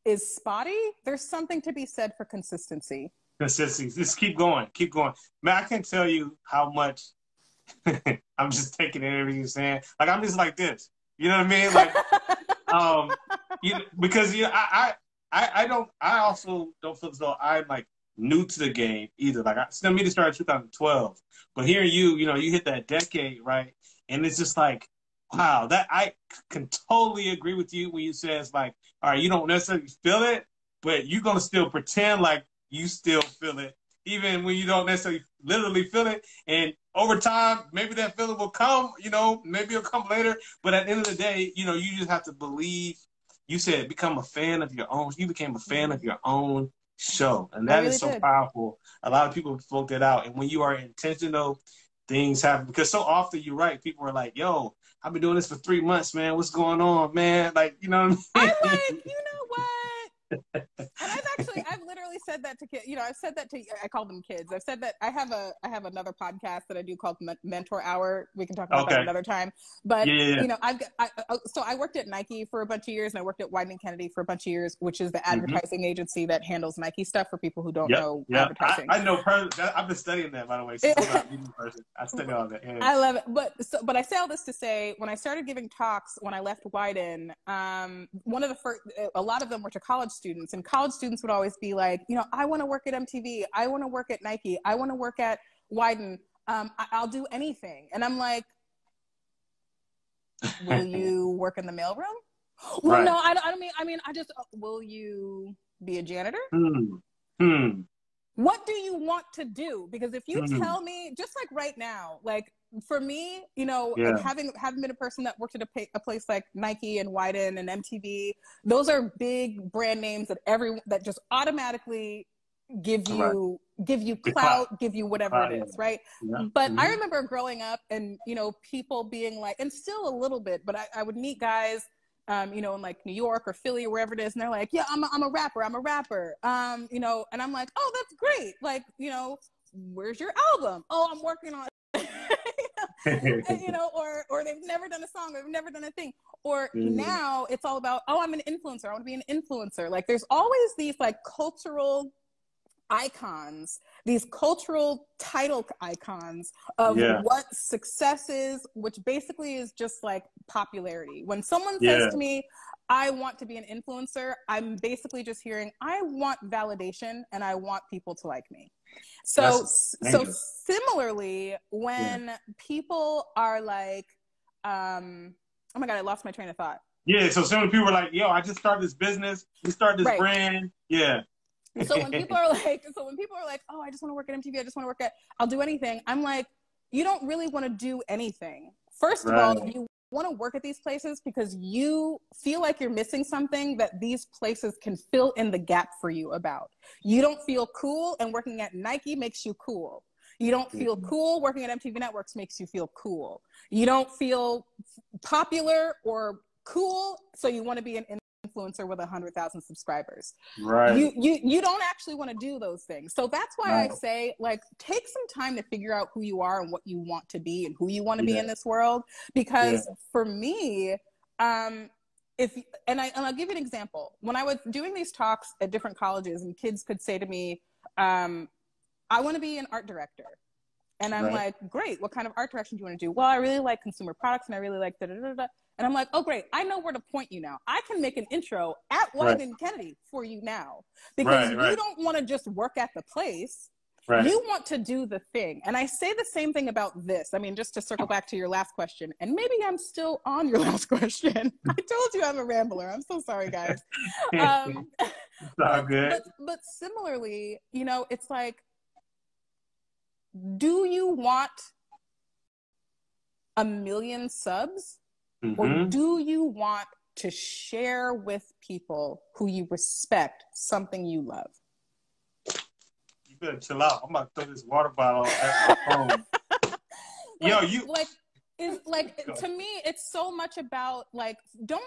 is spotty, there's something to be said for consistency. Consistency. Just keep going. Keep going. Man, I can't tell you how much I'm just taking in everything you're saying. Like, I'm just like this. You know what I mean? Like, because I also don't feel as though I'm like new to the game either. Like, STEMedia started in 2012, but hearing you know, you hit that decade, right? And it's just like, wow, that I can totally agree with you when you say it's like, all right, you don't necessarily feel it, but you're gonna still pretend like you still feel it, even when you don't necessarily literally feel it. And over time, maybe that feeling will come, you know, maybe it'll come later. But at the end of the day, you know, you just have to believe. You said become a fan of your own. You became a fan of your own show. And that is so powerful. A lot of people spoke that out. And when you are intentional, things happen. Because so often, you're right, people are like, yo, I've been doing this for 3 months, man. What's going on, man? Like, you know what I mean? I'm like, you know what? And I've literally said that to kids. You know, I've said that to, I call them kids. I've said that I have another podcast that I do called Mentor Hour. We can talk about that another time. But you know, so I worked at Nike for a bunch of years, and I worked at Wieden & Kennedy for a bunch of years, which is the advertising agency that handles Nike stuff for people who don't know advertising. I know. I've been studying that, by the way. So I study all that. Yeah. I love it. But I say all this to say, when I started giving talks, when I left Wieden, one of the first, a lot of them were to college students, and college students would always be like, you know, I want to work at MTV, I want to work at Nike, I want to work at Wieden, I'll do anything. And I'm like, will you work in the mailroom? Well, Right. no, I mean, will you be a janitor? What do you want to do? Because if you tell me, just like right now, like for me, you know, having been a person that worked at a place like Nike and Wyden and MTV, those are big brand names that just automatically give you clout, give you whatever it is, right? Yeah. But I remember growing up and, you know, people being like, and still a little bit, but I would meet guys, you know, in like New York or Philly or wherever it is, and they're like, yeah, I'm a rapper, you know, and I'm like, oh, that's great. Like, you know, where's your album? Oh, I'm working on and, you know, or they've never done a song, they've never done a thing. Or now it's all about, oh, I'm an influencer, I want to be an influencer. Like there's always these like cultural icons, these cultural title icons of what success is, which basically is just like popularity. When someone says to me, I want to be an influencer, I'm basically just hearing, I want validation and I want people to like me. So similarly, when people are like, oh my God, I lost my train of thought. Yeah, so some people are like, yo, I just started this business, we started this brand. Yeah. So when people are like, oh, I just want to work at MTV, I just want to work at, I'll do anything. I'm like, you don't really want to do anything. First of all, you want to work at these places because you feel like you're missing something that these places can fill in the gap for you about. You don't feel cool, and working at Nike makes you cool. You don't feel cool, working at MTV Networks makes you feel cool. You don't feel popular or cool, so you want to be an influencer with 100,000 subscribers. Right. You don't actually want to do those things. So that's why I say, like, take some time to figure out who you are and what you want to be and who you want to be in this world. Because for me, and I'll give you an example. When I was doing these talks at different colleges and kids could say to me, I want to be an art director. And I'm like, great, what kind of art direction do you want to do? Well, I really like consumer products and I really like da-da-da-da. And I'm like, oh, great, I know where to point you now. I can make an intro at White and Kennedy for you now. Because you don't want to just work at the place. You want to do the thing. And I say the same thing about this. I mean, just to circle back to your last question, and maybe I'm still on your last question. I told you I'm a rambler. I'm so sorry, guys. It's all good. But similarly, you know, it's like, do you want 1 million subs? Or do you want to share with people who you respect something you love? You better chill out. I'm about to throw this water bottle at my phone. Yo, to me, it's so much about, like, don't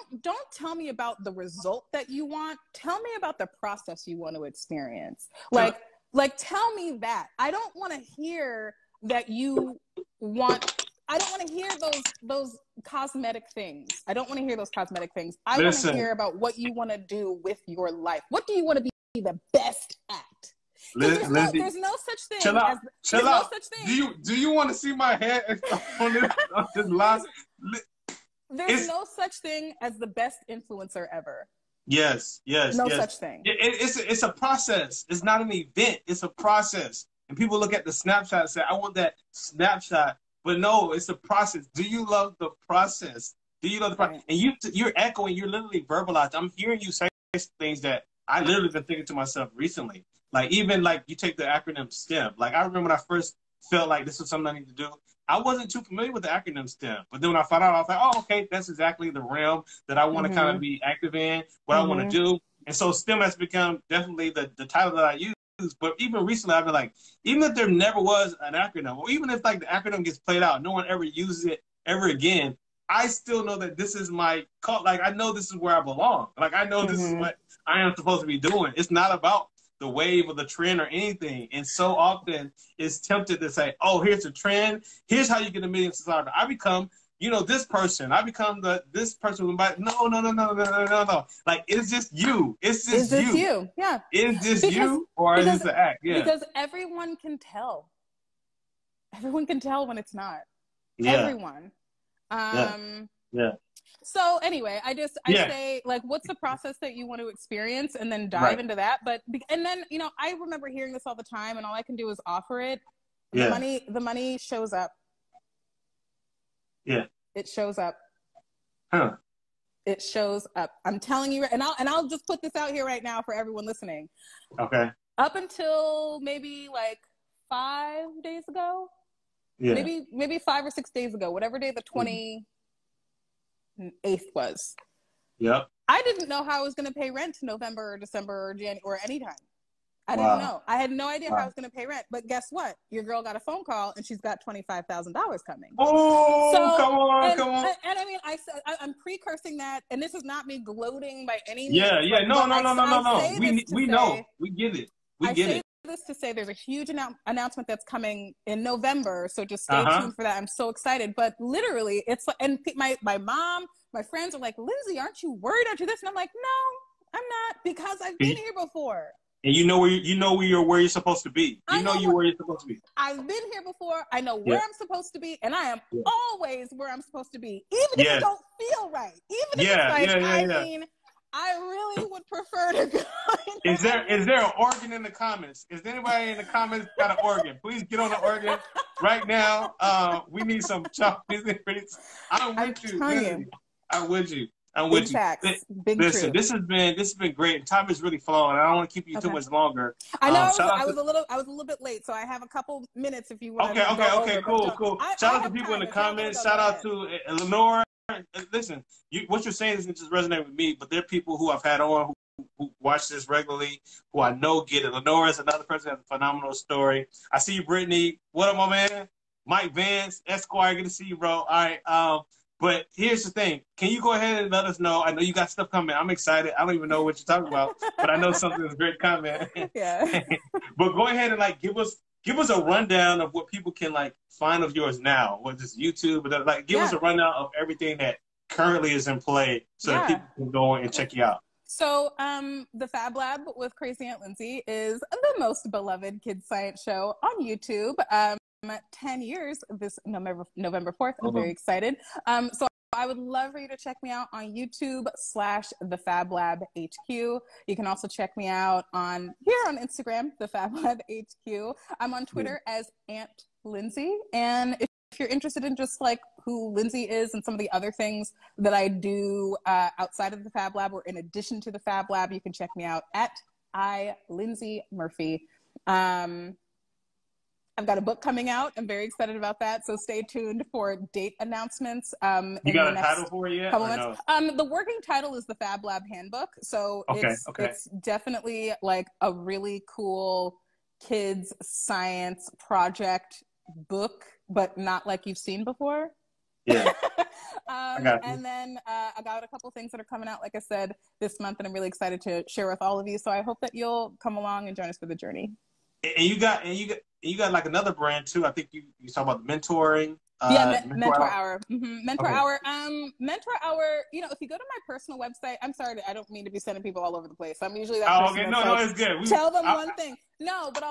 tell me about the result that you want. Tell me about the process you want to experience. Like tell me that. I don't want to hear that you want. I don't want to hear those cosmetic things. I don't want to hear those cosmetic things. I want to hear about what you want to do with your life. What do you want to be the best at? There's no such thing. Chill out. No such thing. Do you want to see my head on this last? There's no such thing as the best influencer ever. Yes. No such thing. It's a process. It's not an event. It's a process. And people look at the snapshot and say, I want that snapshot. But no, it's a process. Do you love the process? Do you love the process? And you're echoing, you're literally verbalizing. I'm hearing you say things that I literally been thinking to myself recently. Like, even like you take the acronym STEM. Like, I remember when I first felt like this was something I need to do. I wasn't too familiar with the acronym STEM. But then when I found out, I was like, oh, okay, that's exactly the realm that I want to kind of be active in, what I want to do. And so STEM has become definitely the title that I use. But even recently, I've been like, even if there never was an acronym, or even if like the acronym gets played out, no one ever uses it ever again, I still know that this is my cult. Like, I know this is where I belong. Like, I know this is what I am supposed to be doing. It's not about the wave or the trend or anything. And so often it's tempted to say, oh, here's the trend. Here's how you get a million subscribers. I become, you know, this person. I become this person. No. Like, it's just you. It's just you. Yeah. Is this you or is this the act? Yeah. Because everyone can tell. Everyone can tell when it's not. Yeah. Everyone. So anyway, I say, like, what's the process that you want to experience, and then dive into that. And then, you know, I remember hearing this all the time, and all I can do is offer it. The money shows up. Yeah. It shows up. Huh. It shows up. I'm telling you, and I'll just put this out here right now for everyone listening. Okay. Up until maybe like 5 days ago, Yeah. maybe 5 or 6 days ago, whatever day the 28th was. Yep. I didn't know how I was going to pay rent November or December or January or anytime. I Wow. didn't know. I had no idea how I was going to pay rent. But guess what? Your girl got a phone call and she's got $25,000 coming. Oh, so, come on. And I mean, I'm precursing that, and this is not me gloating by any means. Yeah. No. We know. We get it. I say this to say there's a huge announcement that's coming in November, so just stay tuned for that. I'm so excited. But literally, it's and my mom, my friends are like, Lindsay, aren't you worried? Aren't you this? And I'm like, no, I'm not, because I've been here before. And you know where you're supposed to be. You know where you're supposed to be. I've been here before. I know where I'm supposed to be, and I am always where I'm supposed to be, even if it don't feel right. Even if it's like, I mean, I really would prefer to go. Is there an organ in the comments? Is anybody in the comments got an organ? Please get on the organ right now. We need some chop. I'm with you. I'm with you. I'm with you. Facts. Big Listen, truth. this has been great. Time is really flowing. I don't want to keep you too much longer. I know I was a little bit late, so I have a couple minutes if you want. Okay, cool. Shout out to people in the comments. Shout out to Lenora. Listen, what you're saying doesn't just resonate with me, but there are people who I've had on who watch this regularly, who I know get it. Lenora is another person who has a phenomenal story. I see you, Brittany. What up, my man? Mike Vance, Esquire. Good to see you, bro. All right. But here's the thing. Can you go ahead and let us know? I know you got stuff coming. I'm excited. I don't even know what you're talking about, but I know something is great coming. Yeah. But go ahead and give us a rundown of what people can find of yours now. Whether it's YouTube, but give us a rundown of everything that currently is in play so that people can go and check you out. So the Fab Lab with Crazy Aunt Lindsay is the most beloved kids science show on YouTube. 10 years this November 4th. I'm very excited. So I would love for you to check me out on YouTube/the Fab Lab HQ. You can also check me out on Instagram, the Fab Lab HQ. I'm on Twitter as Aunt Lindsay. And if you're interested in just who Lindsay is and some of the other things that I do outside of the Fab Lab or in addition to the Fab Lab, you can check me out at Lindsay Murphy. I've got a book coming out. I'm very excited about that. So stay tuned for date announcements. You got a title for it yet? No? The working title is the Fab Lab Handbook. So it's definitely a really cool kids science project book, but not like you've seen before. Yeah. And then I got a couple things that are coming out, like I said, this month, and I'm really excited to share with all of you. So I hope that you'll come along and join us for the journey. And you got another brand too. I think you talk about the mentoring. Mentor Hour. Mentor Hour. Mentor Hour. If you go to my personal website, I'm sorry, I don't mean to be sending people all over the place. I'm usually that person. No, it's good. Tell them one thing. No, but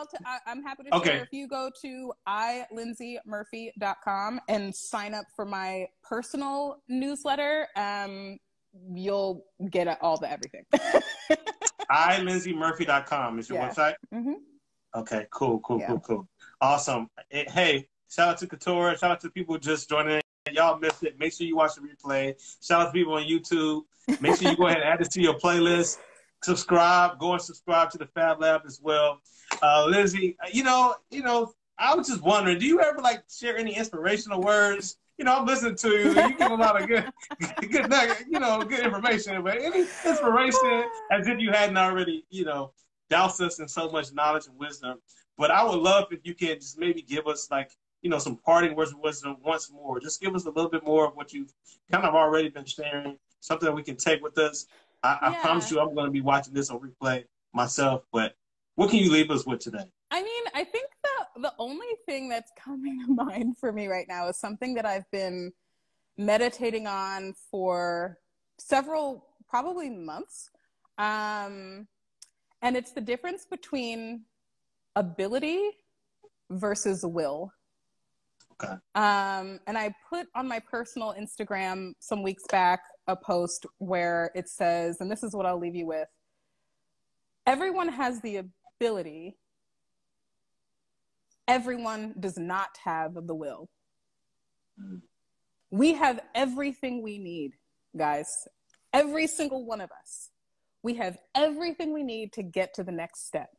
I'm happy to share. If you go to ilindsay.murphy.com and sign up for my personal newsletter, you'll get all the everything. ilindsay.murphy.com is your website. Mm-hmm. Okay, cool. Awesome. Hey, shout out to Couture. Shout out to people just joining in. Y'all missed it. Make sure you watch the replay. Shout out to people on YouTube. Make sure you go ahead and add it to your playlist. Subscribe. Go and subscribe to the Fab Lab as well. Lindsay, I was just wondering, do you ever share any inspirational words? I'm listening to you. You give a lot of good information. But any inspiration, as if you hadn't already, douse us in so much knowledge and wisdom. But I would love if you can just maybe give us some parting words of wisdom once more. Just give us a little bit more of what you've kind of already been sharing, something that we can take with us. I promise you I'm going to be watching this on replay myself. But what can you leave us with today? I mean, I think the only thing that's coming to mind for me right now is something that I've been meditating on for several, probably months. And it's the difference between ability versus will. Okay. And I put on my personal Instagram some weeks back a post where it says, and this is what I'll leave you with: everyone has the ability. Everyone does not have the will. We have everything we need guys. Every single one of us. We have everything we need to get to the next step.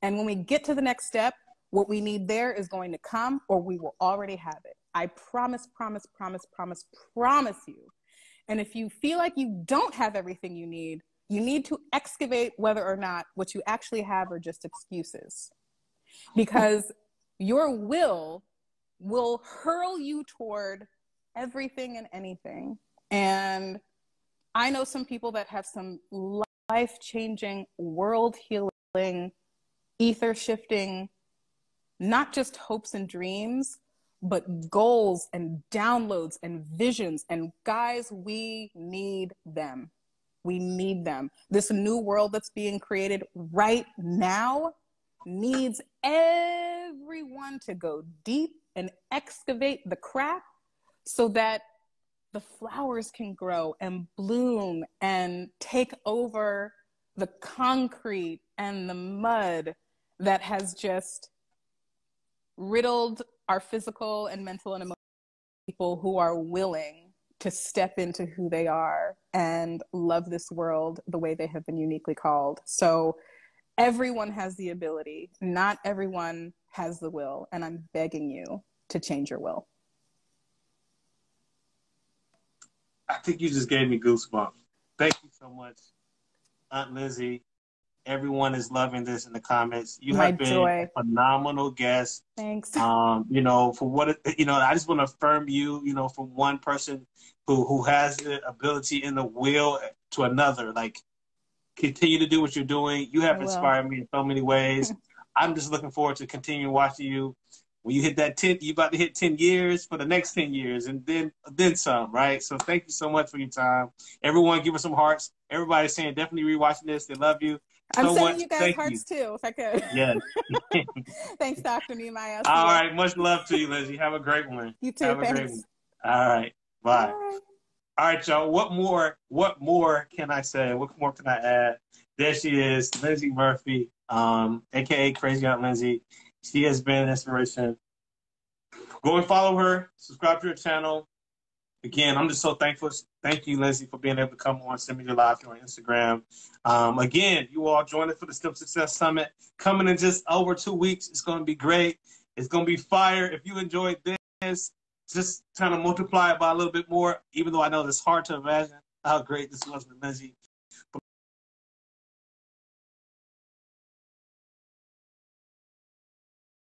And when we get to the next step, what we need there is going to come, or we will already have it. I promise, promise, promise, promise, promise you. And if you feel like you don't have everything you need to excavate whether or not what you actually have are just excuses. Because your will hurl you toward everything and anything. And I know some people that have some life-changing, world-healing, ether-shifting, not just hopes and dreams, but goals and downloads and visions. And guys, we need them. We need them. This new world that's being created right now needs everyone to go deep and excavate the crap so that the flowers can grow and bloom and take over the concrete and the mud that has just riddled our physical and mental and emotional people who are willing to step into who they are and love this world the way they have been uniquely called. So everyone has the ability. Not everyone has the will. And I'm begging you to change your will. I think you just gave me goosebumps. Thank you so much, Aunt Lindsay. Everyone is loving this in the comments. You have been a phenomenal guest. Thanks. You know, for what I just want to affirm you, from one person who has the ability and the will to another. Like, continue to do what you're doing. You have inspired me in so many ways. I'm just looking forward to continuing watching you. When you hit that 10, you're about to hit 10 years for the next 10 years and then some, right? So thank you so much for your time. Everyone, give us some hearts. Everybody's saying definitely rewatching this. They love you. I'm sending you guys hearts too, if I could. Yes. Thanks, Dr. Nehemiah. All right. Much love to you, Lindsay. Have a great one. You too. Have a great one. All right. Bye. Bye. All right, y'all. What more can I say? What more can I add? There she is, Lindsay Murphy, aka Crazy Aunt Lindsay. She has been an inspiration. Go and follow her. Subscribe to her channel. Again, I'm just so thankful. Thank you, Lindsay, for being able to come on STEMedia Live here on Instagram. Again, you all join us for the STEM Success Summit coming in just over 2 weeks. It's going to be great. It's going to be fire. If you enjoyed this, just kind of multiply it by a little bit more, even though I know it's hard to imagine how great this was with Lindsay.